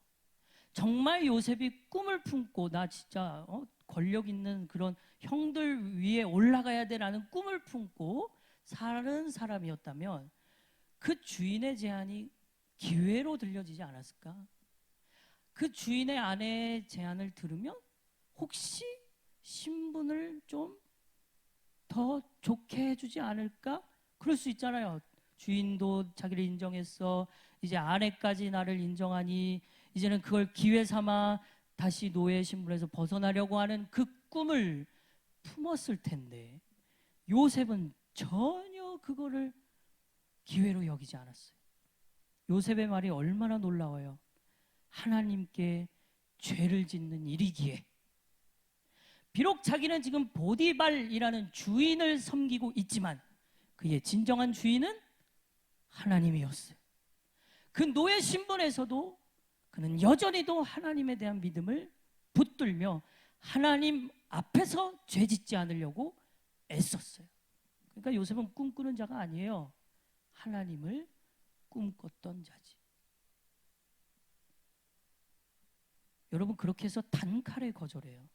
정말 요셉이 꿈을 품고 나 진짜 권력 있는 그런 형들 위에 올라가야 돼라는 꿈을 품고 사는 사람이었다면 그 주인의 제안이 기회로 들려지지 않았을까? 그 주인의 아내의 제안을 들으면 혹시 신분을 좀 더 좋게 해주지 않을까? 그럴 수 있잖아요. 주인도 자기를 인정했어. 이제 아내까지 나를 인정하니 이제는 그걸 기회 삼아 다시 노예 신분에서 벗어나려고 하는 그 꿈을 품었을 텐데 요셉은 전혀 그거를 기회로 여기지 않았어요. 요셉의 말이 얼마나 놀라워요. 하나님께 죄를 짓는 일이기에. 비록 자기는 지금 보디발이라는 주인을 섬기고 있지만 그의 진정한 주인은 하나님이었어요. 그 노예 신분에서도 그는 여전히도 하나님에 대한 믿음을 붙들며 하나님 앞에서 죄 짓지 않으려고 애썼어요. 그러니까 요셉은 꿈꾸는 자가 아니에요. 하나님을 꿈꿨던 자지. 여러분, 그렇게 해서 단칼에 거절해요.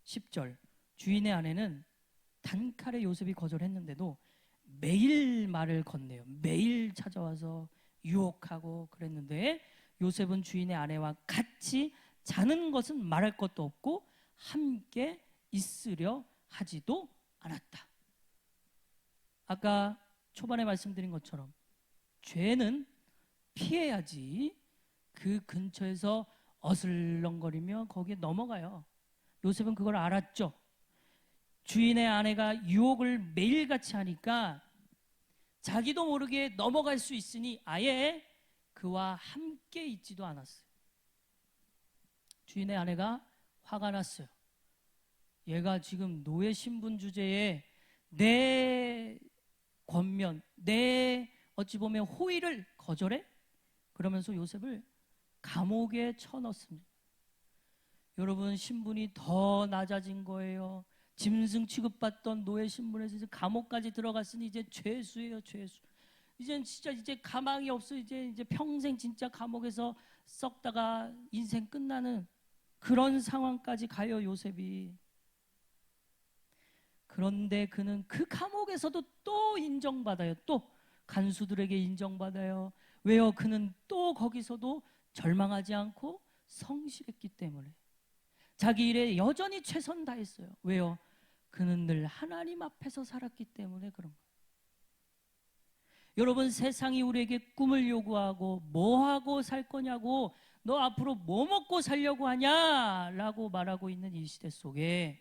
10절, 주인의 아내는 단칼에 요셉이 거절했는데도 매일 말을 건네요. 매일 찾아와서 유혹하고 그랬는데 요셉은 주인의 아내와 같이 자는 것은 말할 것도 없고 함께 있으려 하지도 않았다. 아까 초반에 말씀드린 것처럼 죄는 피해야지 그 근처에서 어슬렁거리며 거기에 넘어가요. 요셉은 그걸 알았죠. 주인의 아내가 유혹을 매일같이 하니까 자기도 모르게 넘어갈 수 있으니 아예 그와 함께 있지도 않았어요. 주인의 아내가 화가 났어요. 얘가 지금 노예 신분 주제에 내 권면, 내 어찌 보면 호의를 거절해? 그러면서 요셉을 감옥에 쳐넣습니다. 여러분 신분이 더 낮아진 거예요. 짐승 취급받던 노예 신분에서 이제 감옥까지 들어갔으니 이제 죄수예요, 죄수. 이젠 진짜 이제 가망이 없어. 이제 평생 진짜 감옥에서 썩다가 인생 끝나는 그런 상황까지 가요, 요셉이. 그런데 그는 그 감옥에서도 또 인정받아요. 또 간수들에게 인정받아요. 왜요? 그는 또 거기서도 절망하지 않고 성실했기 때문에. 자기 일에 여전히 최선 다했어요. 왜요? 그는 늘 하나님 앞에서 살았기 때문에 그런 거예요. 여러분, 세상이 우리에게 꿈을 요구하고 뭐 하고 살 거냐고, 너 앞으로 뭐 먹고 살려고 하냐 라고 말하고 있는 이 시대 속에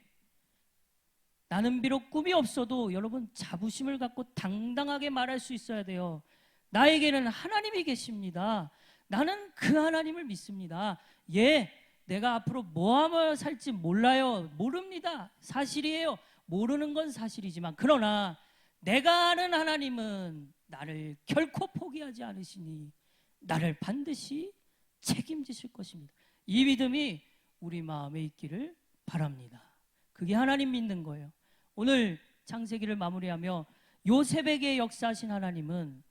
나는 비록 꿈이 없어도 여러분 자부심을 갖고 당당하게 말할 수 있어야 돼요. 나에게는 하나님이 계십니다. 나는 그 하나님을 믿습니다. 예, 내가 앞으로 뭐 하며 살지 몰라요. 모릅니다. 사실이에요. 모르는 건 사실이지만, 그러나 내가 아는 하나님은 나를 결코 포기하지 않으시니 나를 반드시 책임지실 것입니다. 이 믿음이 우리 마음에 있기를 바랍니다. 그게 하나님 믿는 거예요. 오늘 창세기를 마무리하며 요셉에게 역사하신 하나님은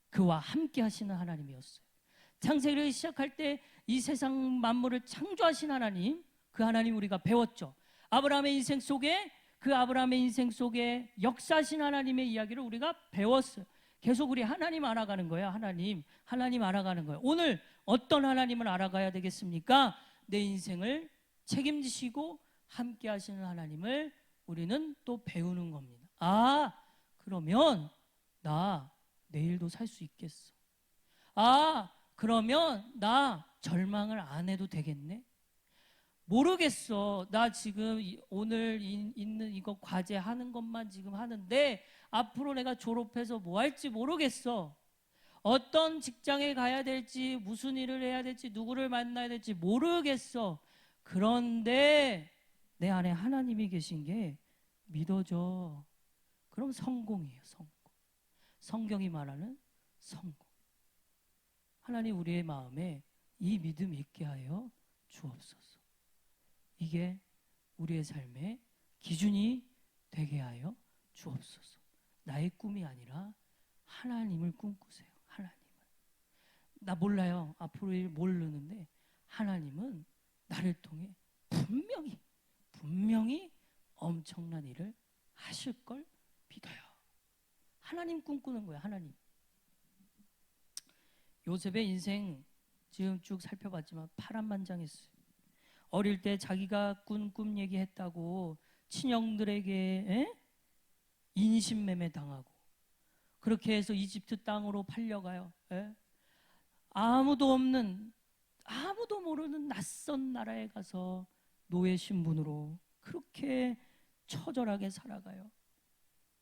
그와 함께 하시는 하나님이었어요. 창세기를 시작할 때 이 세상 만물을 창조하신 하나님, 그 하나님 우리가 배웠죠. 아브라함의 인생 속에, 그 아브라함의 인생 속에 역사하신 하나님의 이야기를 우리가 배웠어요. 계속 우리 하나님 알아가는 거예요. 하나님 알아가는 거예요. 오늘 어떤 하나님을 알아가야 되겠습니까? 내 인생을 책임지시고 함께 하시는 하나님을 우리는 또 배우는 겁니다. 아, 그러면 나 내일도 살 수 있겠어. 아, 그러면 나 절망을 안 해도 되겠네. 모르겠어. 나 지금 오늘 있는 이거 과제 하는 것만 지금 하는데 앞으로 내가 졸업해서 뭐 할지 모르겠어. 어떤 직장에 가야 될지, 무슨 일을 해야 될지, 누구를 만나야 될지 모르겠어. 그런데 내 안에 하나님이 계신 게 믿어져. 그럼 성공이에요, 성공. 성경이 말하는 성공. 하나님 우리의 마음에 이 믿음 있게 하여 주옵소서. 이게 우리의 삶의 기준이 되게 하여 주옵소서. 나의 꿈이 아니라 하나님을 꿈꾸세요. 하나님을. 나 몰라요. 앞으로 일 모르는데 하나님은 나를 통해 분명히 엄청난 일을 하실 걸 믿어요. 하나님 꿈꾸는 거예요. 하나님. 요셉의 인생 지금 쭉 살펴봤지만 파란만장했어요. 어릴 때 자기가 꾼 꿈 얘기했다고 친형들에게 인신매매 당하고, 그렇게 해서 이집트 땅으로 팔려가요. 아무도 없는, 아무도 모르는 낯선 나라에 가서 노예 신분으로 그렇게 처절하게 살아가요.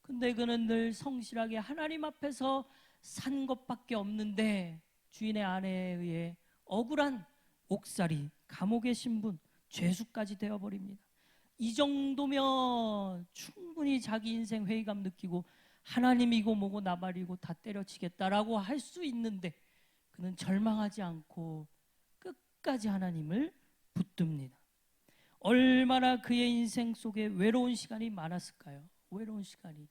근데 그는 늘 성실하게 하나님 앞에서 산 것밖에 없는데 주인의 아내에 의해 억울한 옥살이, 감옥의 신분, 죄수까지 되어버립니다. 이 정도면 충분히 자기 인생 회의감 느끼고 하나님이고 뭐고 나발이고 다 때려치겠다라고 할 수 있는데 그는 절망하지 않고 끝까지 하나님을 붙듭니다. 얼마나 그의 인생 속에 외로운 시간이 많았을까요? 외로운 시간이.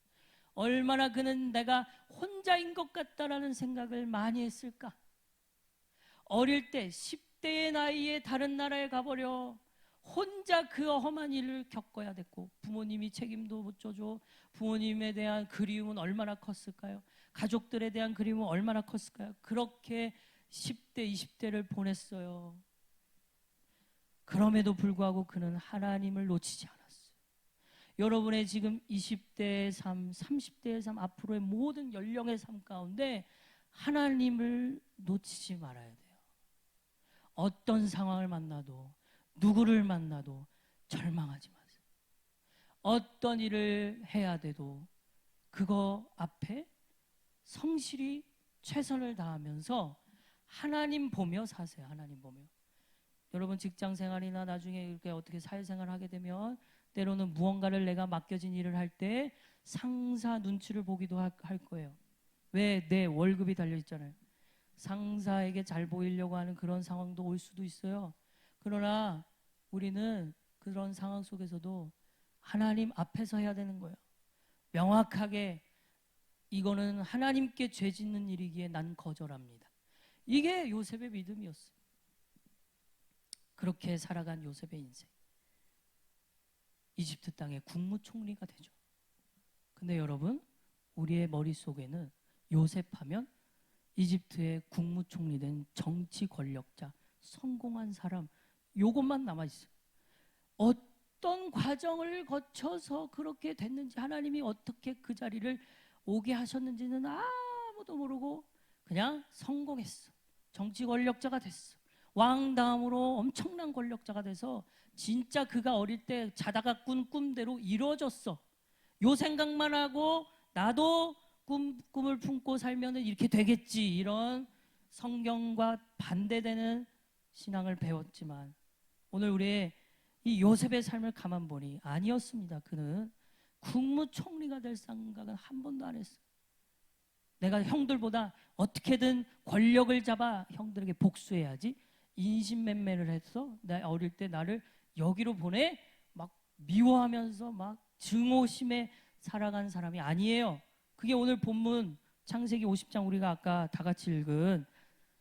얼마나 그는 내가 혼자인 것 같다라는 생각을 많이 했을까? 어릴 때 10대의 나이에 다른 나라에 가버려 혼자 그 험한 일을 겪어야 됐고, 부모님이 책임도 못 져줘. 부모님에 대한 그리움은 얼마나 컸을까요? 가족들에 대한 그리움은 얼마나 컸을까요? 그렇게 10대, 20대를 보냈어요. 그럼에도 불구하고 그는 하나님을 놓치지 않았어요. 여러분의 지금 20대의 삶, 30대의 삶, 앞으로의 모든 연령의 삶 가운데 하나님을 놓치지 말아야 돼요. 어떤 상황을 만나도, 누구를 만나도 절망하지 마세요. 어떤 일을 해야 돼도 그거 앞에 성실히 최선을 다하면서 하나님 보며 사세요. 하나님 보며. 여러분 직장 생활이나 나중에 이렇게 어떻게 사회생활을 하게 되면 때로는 무언가를 내가 맡겨진 일을 할 때 상사 눈치를 보기도 할 거예요. 왜? 내 월급이 달려있잖아요. 상사에게 잘 보이려고 하는 그런 상황도 올 수도 있어요. 그러나 우리는 그런 상황 속에서도 하나님 앞에서 해야 되는 거예요. 명확하게 이거는 하나님께 죄 짓는 일이기에 난 거절합니다. 이게 요셉의 믿음이었어요. 그렇게 살아간 요셉의 인생. 이집트 땅의 국무총리가 되죠. 근데 여러분, 우리의 머릿속에는 요셉하면 이집트의 국무총리 된 정치 권력자, 성공한 사람, 요것만 남아있어요. 어떤 과정을 거쳐서 그렇게 됐는지, 하나님이 어떻게 그 자리를 오게 하셨는지는 아무도 모르고 그냥 성공했어. 정치 권력자가 됐어. 왕 다음으로 엄청난 권력자가 돼서 진짜 그가 어릴 때 자다가 꾼 꿈대로 이루어졌어. 요 생각만 하고 나도 꿈을 품고 살면 이렇게 되겠지, 이런 성경과 반대되는 신앙을 배웠지만 오늘 우리의 이 요셉의 삶을 가만 보니 아니었습니다. 그는 국무총리가 될 생각은 한 번도 안 했어요. 내가 형들보다 어떻게든 권력을 잡아 형들에게 복수해야지, 인신매매를 해서 나 어릴 때 나를 여기로 보내 막 미워하면서 막 증오심에 살아간 사람이 아니에요. 그게 오늘 본문 창세기 50장 우리가 아까 다 같이 읽은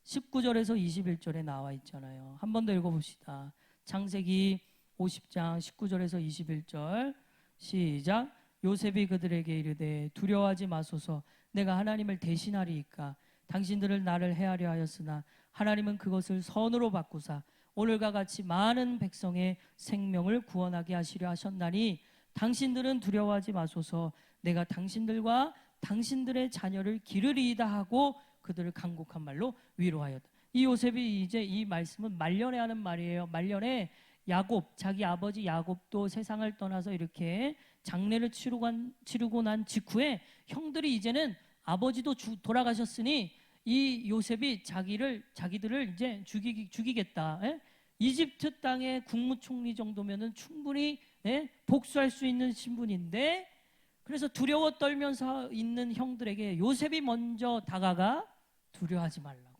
19절에서 21절에 나와 있잖아요. 한 번 더 읽어봅시다. 창세기 50장 19절에서 21절 시작. 요셉이 그들에게 이르되 두려워하지 마소서, 내가 하나님을 대신하리이까. 당신들을 나를 해하려 하였으나 하나님은 그것을 선으로 바꾸사 오늘과 같이 많은 백성의 생명을 구원하게 하시려 하셨나니 당신들은 두려워하지 마소서, 내가 당신들과 당신들의 자녀를 기르리이다 하고 그들을 간곡한 말로 위로하였다. 이 요셉이 이제 이 말씀은 말년에 하는 말이에요. 말년에 야곱, 자기 아버지 야곱도 세상을 떠나서 이렇게 장례를 치르고 난 직후에 형들이 이제는 아버지도 돌아가셨으니 이 요셉이 자기들을 이제 죽이겠다. 예? 이집트 땅의 국무총리 정도면은 충분히 복수할 수 있는 신분인데, 그래서 두려워 떨면서 있는 형들에게 요셉이 먼저 다가가 두려워하지 말라고.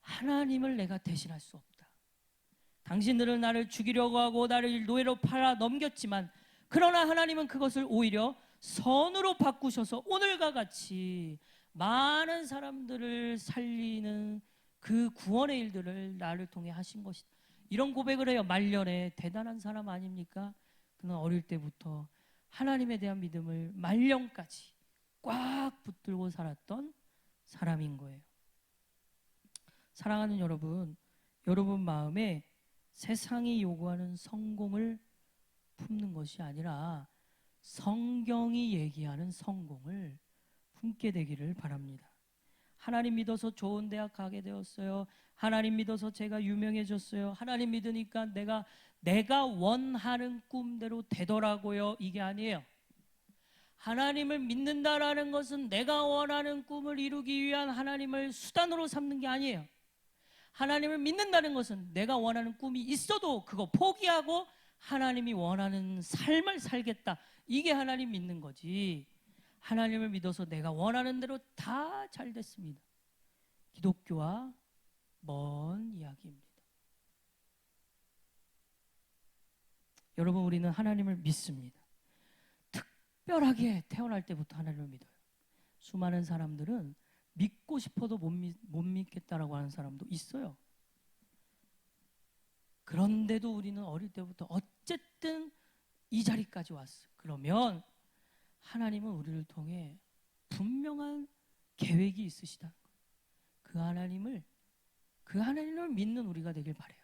하나님을 내가 대신할 수 없다. 당신들은 나를 죽이려고 하고 나를 노예로 팔아 넘겼지만 그러나 하나님은 그것을 오히려 선으로 바꾸셔서 오늘과 같이 많은 사람들을 살리는 그 구원의 일들을 나를 통해 하신 것이다. 이런 고백을 해요. 말년에. 대단한 사람 아닙니까? 그는 어릴 때부터 하나님에 대한 믿음을 말년까지 꽉 붙들고 살았던 사람인 거예요. 사랑하는 여러분, 여러분 마음에 세상이 요구하는 성공을 품는 것이 아니라 성경이 얘기하는 성공을 품게 되기를 바랍니다. 하나님 믿어서 좋은 대학 가게 되었어요. 하나님 믿어서 제가 유명해졌어요. 하나님 믿으니까 내가 원하는 꿈대로 되더라고요. 이게 아니에요. 하나님을 믿는다라는 것은 내가 원하는 꿈을 이루기 위한 하나님을 수단으로 삼는 게 아니에요. 하나님을 믿는다는 것은 내가 원하는 꿈이 있어도 그거 포기하고 하나님이 원하는 삶을 살겠다. 이게 하나님 믿는 거지. 하나님을 믿어서 내가 원하는 대로 다 잘 됐습니다. 기독교와 먼 이야기입니다. 여러분, 우리는 하나님을 믿습니다. 특별하게 태어날 때부터 하나님을 믿어요. 수많은 사람들은 믿고 싶어도 못 믿겠다라고 하는 사람도 있어요. 그런데도 우리는 어릴 때부터 어쨌든 이 자리까지 왔어요. 그러면 하나님은 우리를 통해 분명한 계획이 있으시다는 거예요. 그 하나님을 믿는 우리가 되길 바라요.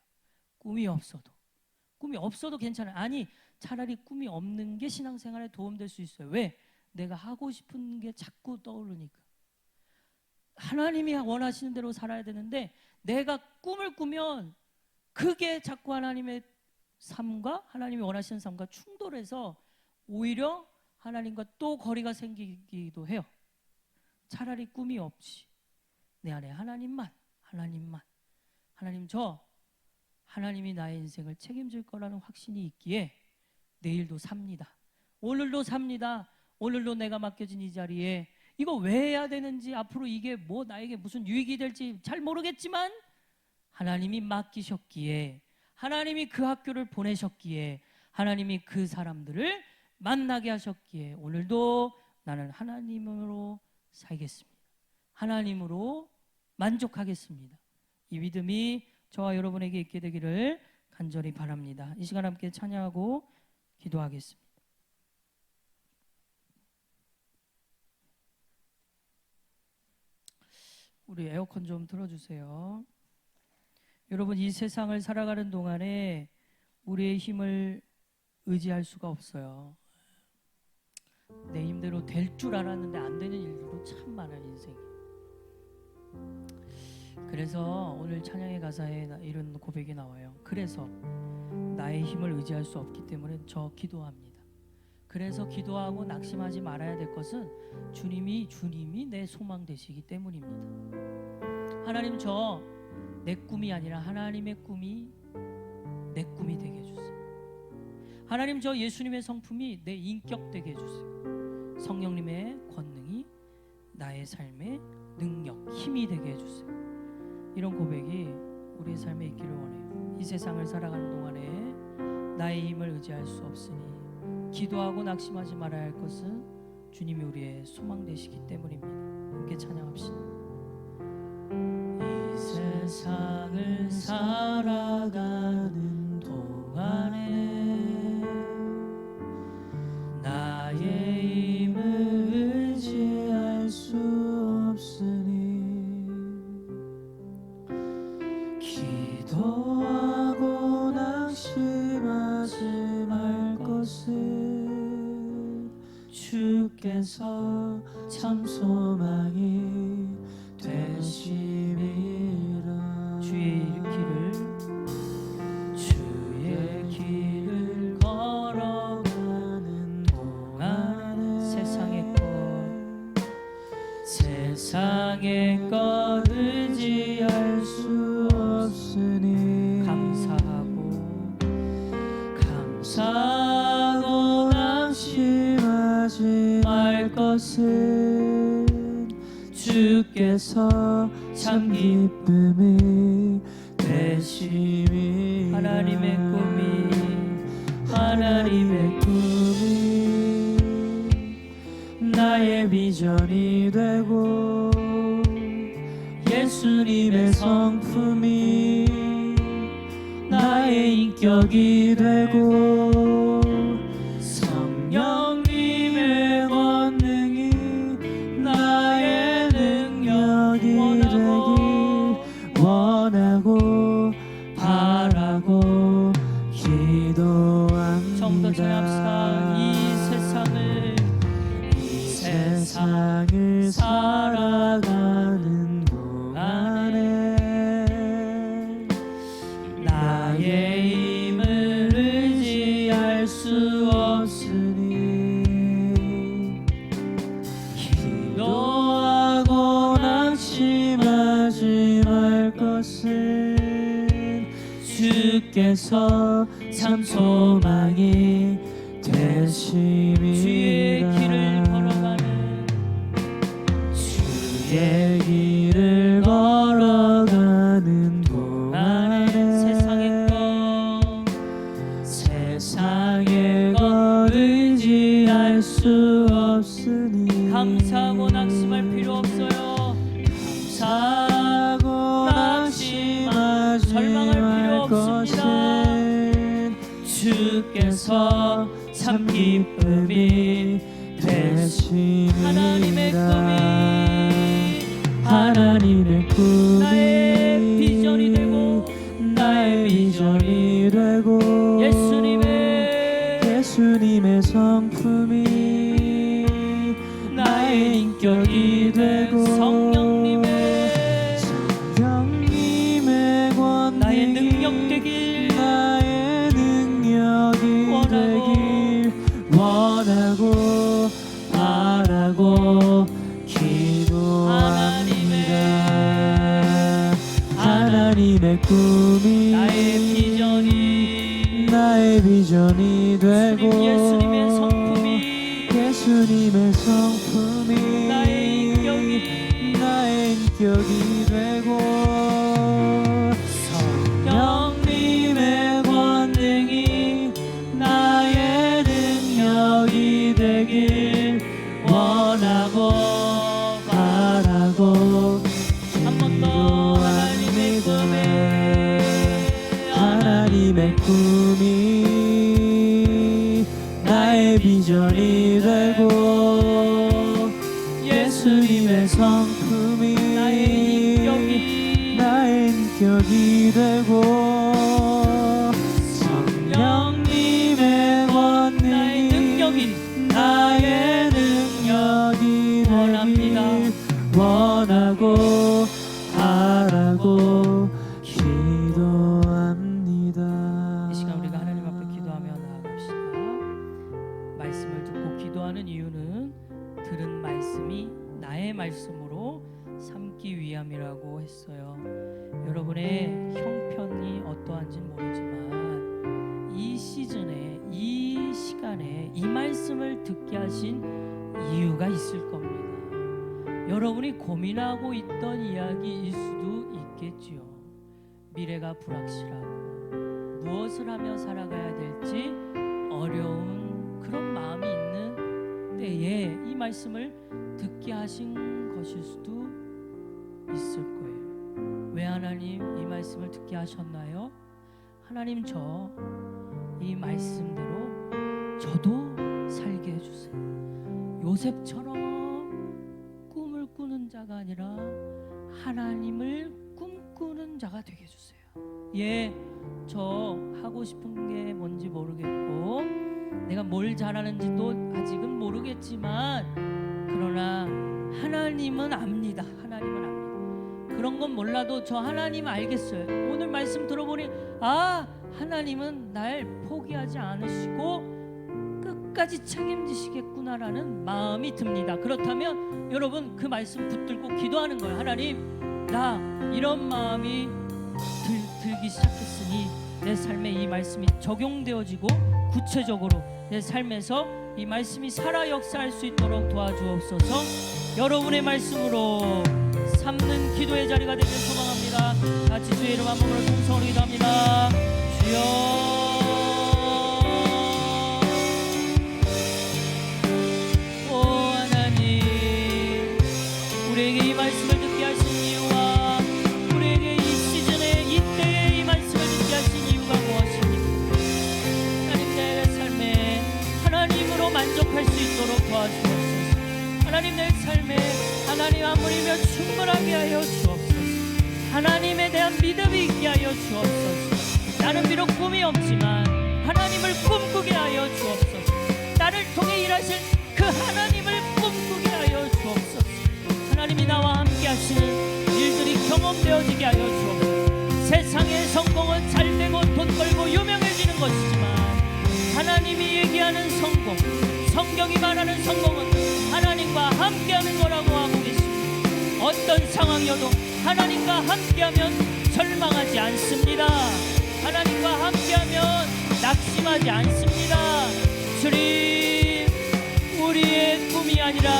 꿈이 없어도 괜찮아요. 아니, 차라리 꿈이 없는 게 신앙생활에 도움될 수 있어요. 왜? 내가 하고 싶은 게 자꾸 떠오르니까. 하나님이 원하시는 대로 살아야 되는데 내가 꿈을 꾸면 그게 자꾸 하나님의 삶과 하나님이 원하시는 삶과 충돌해서 오히려 하나님과 또 거리가 생기기도 해요. 차라리 꿈이 없이 내 안에 하나님만 하나님이 나의 인생을 책임질 거라는 확신이 있기에 내일도 삽니다. 오늘도 삽니다. 오늘도 내가 맡겨진 이 자리에 이거 왜 해야 되는지, 앞으로 이게 나에게 무슨 유익이 될지 잘 모르겠지만 하나님이 맡기셨기에 하나님이 그 학교를 보내셨기에, 하나님이 그 사람들을 만나게 하셨기에 오늘도 나는 하나님으로 살겠습니다. 하나님으로 만족하겠습니다. 이 믿음이 저와 여러분에게 있게 되기를 간절히 바랍니다. 이 시간 함께 찬양하고 기도하겠습니다. 우리 에어컨 좀 틀어주세요. 여러분, 이 세상을 살아가는 동안에 우리의 힘을 의지할 수가 없어요. 내 힘대로 될 줄 알았는데 안 되는 일들도 참 많은 인생이. 그래서 오늘 찬양의 가사에 이런 고백이 나와요. 그래서 나의 힘을 의지할 수 없기 때문에 저 기도합니다. 그래서 기도하고 낙심하지 말아야 될 것은 주님이 내 소망 되시기 때문입니다. 하나님, 저 내 꿈이 아니라 하나님의 꿈이 내 꿈이 되게 해주세요. 하나님, 저 예수님의 성품이 내 인격 되게 해주세요. 성령님의 권능이 나의 삶의 능력, 힘이 되게 해주세요. 이런 고백이 우리의 삶에 있기를 원해요. 이 세상을 살아가는 동안에 나의 힘을 의지할 수 없으니 기도하고 낙심하지 말아야 할 것은 주님이 우리의 소망 되시기 때문입니다. 함께 찬양합시다. 이 세상을 살아가는 동안에 나의 힘을 의지할 수 없으니 기도하고 낙심하지 말 것은 주께서 참 소망이 되심이라. 주의 길을 걸어가는 동안에 세상의 것 의지할 수 없으니 감사하고 낙심하지 말 것은 주께서 참 기쁨이 되심이. 하나님의 꿈이 나의 비전이 되고 예수님의 성품이 나의 인격이 되고 성령님의 권능이 나의 능력이 되길 원하고 바라고 기도합니다. 처음부터 찬양합시다. 이 세상을 살아가는 동안에 나의 힘을 의지할 수 없으니 기도하고 낙심하지 말 것은 주께서 참 소망이 되심이라. 주의 길을 걸어가는 동안에 세상의 것 의지할 수 없으니 감사하고 낙심할 필요 없어요. 감사하고 낙심하지 절망할 필요 없습니다. 주께서 참 기쁨이 되심이라. 하나님의 꿈이 나의 비전이 되고 예수님의 성품이 나의 인격이 되고 성령님의 권능이 나의 능력 되길 원하고 바라고 기도합니다. 하나님의 꿈이 나의 비전이 되고 예수님의 성품이 나의 인격이 되고 성령님의 나의 성품이 나의 인격이 되고 성령님의 권능이 나의 능력이 되길 원하고 바라고 기도합니다. 이 시간 우리가 하나님 앞에 기도하며 나아갑시다. 말씀을 듣고 기도하는 이유는 들은 말씀이 나의 말씀으로 삼기 위함이라고 했어요. 여러분의 형편이 어떠한지는 모르지만 이 시즌에, 이 시간에 이 말씀을 듣게 하신 이유가 있을 겁니다. 여러분이 고민하고 있던 이야기일 수도 있겠지요. 미래가 불확실하고 무엇을 하며 살아가야 될지 어려운 그런 마음이 있는 때에 이 말씀을 듣게 하신 것일 수도 있을 거예요. 왜 하나님 이 말씀을 듣게 하셨나요? 하나님 저 이 말씀대로 저도 살게 해주세요. 요셉처럼 꿈을 꾸는 자가 아니라 하나님을 꿈꾸는 자가 되게 해주세요. 예, 저 하고 싶은 게 뭔지 모르겠고 내가 뭘 잘하는지도 아직은 모르겠지만 그러나 하나님은 압니다. 하나님은 압니다. 그런 건 몰라도 저 하나님 알겠어요. 오늘 말씀 들어보니 하나님은 날 포기하지 않으시고 끝까지 책임지시겠구나라는 마음이 듭니다. 그렇다면 여러분 그 말씀 붙들고 기도하는 거예요. 하나님, 나 이런 마음이 들기 시작했으니 내 삶에 이 말씀이 적용되어지고 구체적으로 내 삶에서 이 말씀이 살아 역사할 수 있도록 도와주옵소서. 여러분의 말씀으로 삼는 기도의 자리가 되길 소망합니다. 같이 주의 이름 한 번으로 통성으로 기도합니다. 주여, 오 하나님, 우리에게 이 말씀을 듣게 하신 이유와 우리에게 이 시즌에 이때에 이 말씀을 듣게 하신 이유가 무엇입니까? 하나님, 내 삶에 하나님으로 만족할 수 있도록 도와주옵소서. 하나님, 내 삶에 하나님 한 분이면 충분하게 하여 주옵소서. 하나님에 대한 믿음이 있게 하여 주옵소서. 나는 비록 꿈이 없지만 하나님을 꿈꾸게 하여 주옵소서. 나를 통해 일하실 그 하나님을 꿈꾸게 하여 주옵소서. 하나님이 나와 함께 하시는 일들이 경험되어지게 하여 주옵소서. 세상의 성공은 잘되고 돈 벌고 유명해지는 것이지만 하나님이 얘기하는 성공, 성경이 말하는 성공은 하나님과 함께하는 거라고 하고 계십니다. 어떤 상황이어도 하나님과 함께하면 절망하지 않습니다. 하나님과 함께하면 낙심하지 않습니다. 주님, 우리의 꿈이 아니라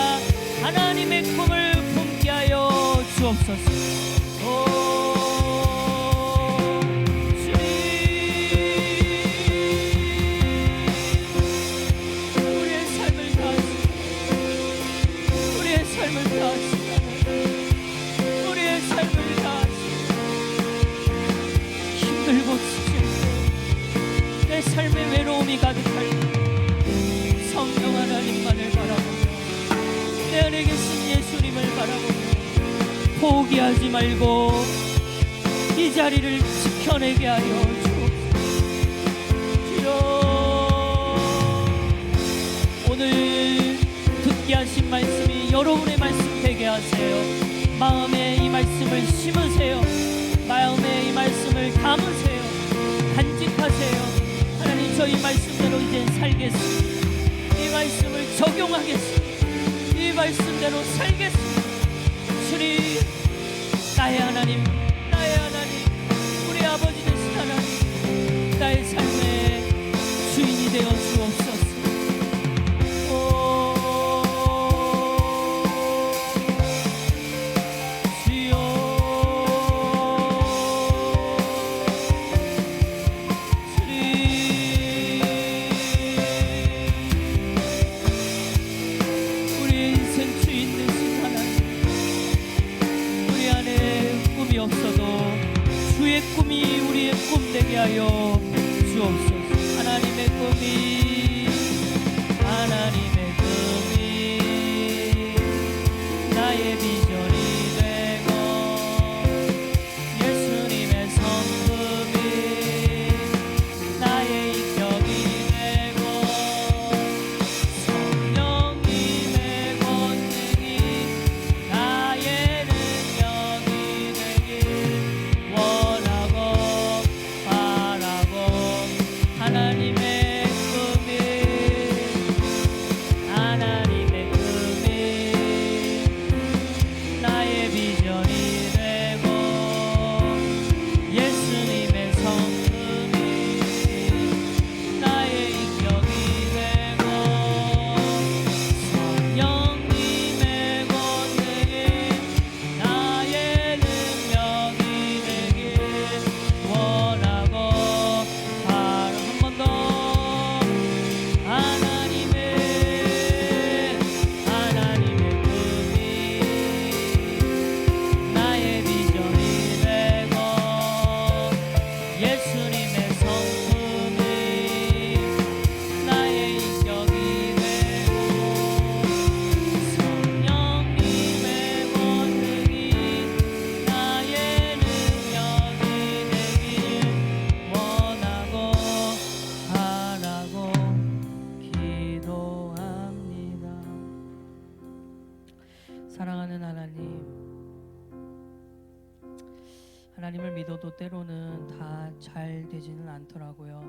하나님의 꿈을 품게 하여 주옵소서. 주님, 우리의 삶을 다하시고 우리의 삶을 다하시고 우리의 삶을 다하시고 힘들고 지칠 내 삶의 외로움이 가득할 성령 하나님만을 바라보며 내 안에 계신 예수님을 바라보며 포기하지 말고 이 자리를 지켜내게 하여 주옵소서. 오늘 듣게 하신 말씀이 여러분의 말씀 되게 하세요. 마음에 이 말씀을 심으세요. 마음에 이 말씀을 담으세요. 간직하세요. 하나님, 저 이 말씀대로 이제 살겠습니다. 이 말씀을 적용하겠습니다. 이 말씀대로 살겠습니다. 주님, 나의 하나님, 나의 하나님, 우리 아버지 되신 하나님, 나의 삶의 주인이 되어 주옵소서. 꿈이 우리의 꿈 되게 하여 주옵소서. 하나님의 꿈이 나의 빛 사랑하는 하나님을 믿어도 때로는 다 잘 되지는 않더라고요.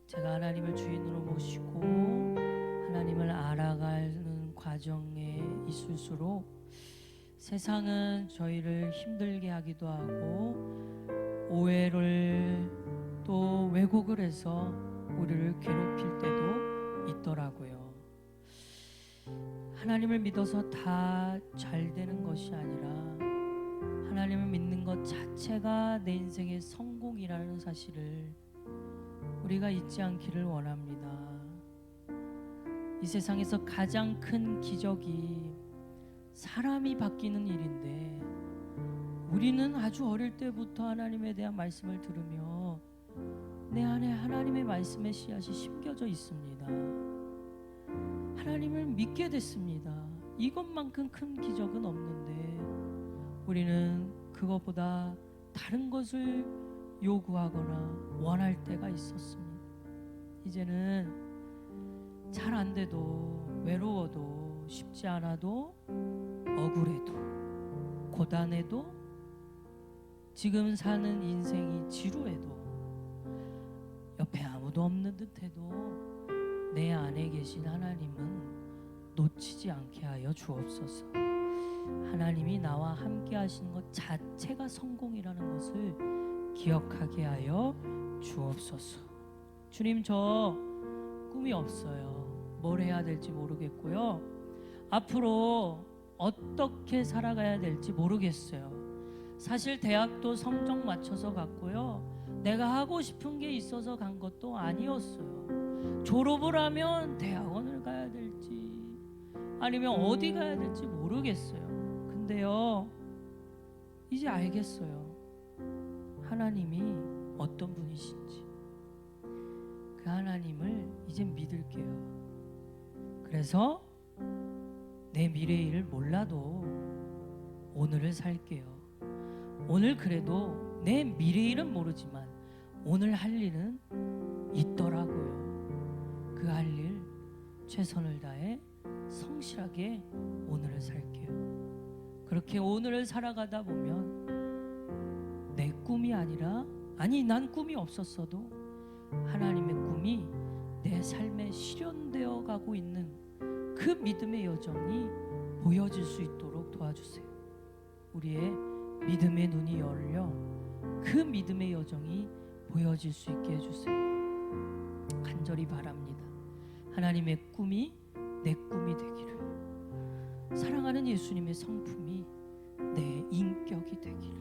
제가 하나님을 주인으로 모시고 하나님을 알아가는 과정에 있을수록 세상은 저희를 힘들게 하기도 하고 오해를 또 왜곡을 해서 우리를 괴롭힐 때도 있더라고요. 하나님을 믿어서 다 잘 되는 것이 아니라 하나님을 믿는 것 자체가 내 인생의 성공이라는 사실을 우리가 잊지 않기를 원합니다. 이 세상에서 가장 큰 기적이 사람이 바뀌는 일인데 우리는 아주 어릴 때부터 하나님에 대한 말씀을 들으며 내 안에 하나님의 말씀의 씨앗이 심겨져 있습니다. 하나님을 믿게 됐습니다. 이것만큼 큰 기적은 없는데 우리는 그것보다 다른 것을 요구하거나 원할 때가 있었습니다. 이제는 잘 안 돼도 외로워도 쉽지 않아도 억울해도 고단해도 지금 사는 인생이 지루해도 옆에 아무도 없는 듯해도 내 안에 계신 하나님은 놓치지 않게 하여 주옵소서. 하나님이 나와 함께 하시는 것 자체가 성공이라는 것을 기억하게 하여 주옵소서. 주님, 저 꿈이 없어요. 뭘 해야 될지 모르겠고요. 앞으로 어떻게 살아가야 될지 모르겠어요. 사실 대학도 성적 맞춰서 갔고요. 내가 하고 싶은 게 있어서 간 것도 아니었어요. 졸업을 하면 대학원을 가야 될지 아니면 어디 가야 될지 모르겠어요. 근데요, 이제 알겠어요. 하나님이 어떤 분이신지. 그 하나님을 이제 믿을게요. 그래서 내 미래일을 몰라도 오늘을 살게요. 오늘 그래도 내 미래일은 모르지만 오늘 할 일은 있더라고요. 그 할 일 최선을 다해 성실하게 오늘을 살게요. 그렇게 오늘을 살아가다 보면 내 꿈이 아니라 난 꿈이 없었어도 하나님의 꿈이 내 삶에 실현되어 가고 있는 그 믿음의 여정이 보여질 수 있도록 도와주세요. 우리의 믿음의 눈이 열려 그 믿음의 여정이 보여질 수 있게 해주세요. 간절히 바랍니다. 하나님의 꿈이 내 꿈이 되기를, 사랑하는 예수님의 성품이 내 인격이 되기를,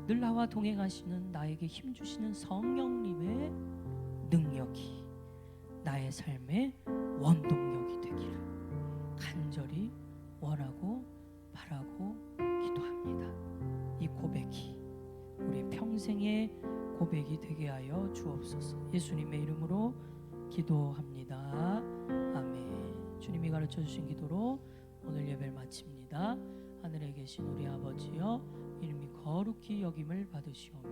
늘 나와 동행하시는 나에게 힘주시는 성령님의 능력이 나의 삶의 원동력이 되기를 간절히 원하고 바라고 기도합니다. 이 고백이 우리 평생의 고백이 되게 하여 주옵소서. 예수님의 이름으로 기도합니다. 아멘. 주님이 가르쳐 주신 기도로 오늘 예배를 마칩니다. 하늘에 계신 우리 아버지여, 이름이 거룩히 여김을 받으시오며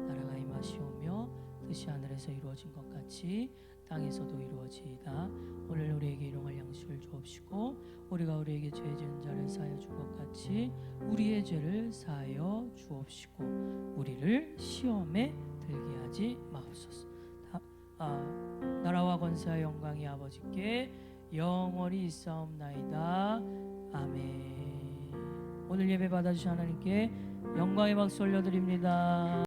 나라가 임하시오며 뜻이 하늘에서 이루어진 것 같이 땅에서도 이루어지이다. 오늘 우리에게 일용할 양식을 주옵시고 우리가 우리에게 죄 지은 자를 사하여 준 것 같이 우리의 죄를 사하여 주옵시고 우리를 시험에 들게 하지 마옵소서. 나라와 권세와 영광이 아버지께 영원히 있사옵나이다. 아멘. 오늘 예배 받아주신 하나님께 영광의 박수 올려드립니다.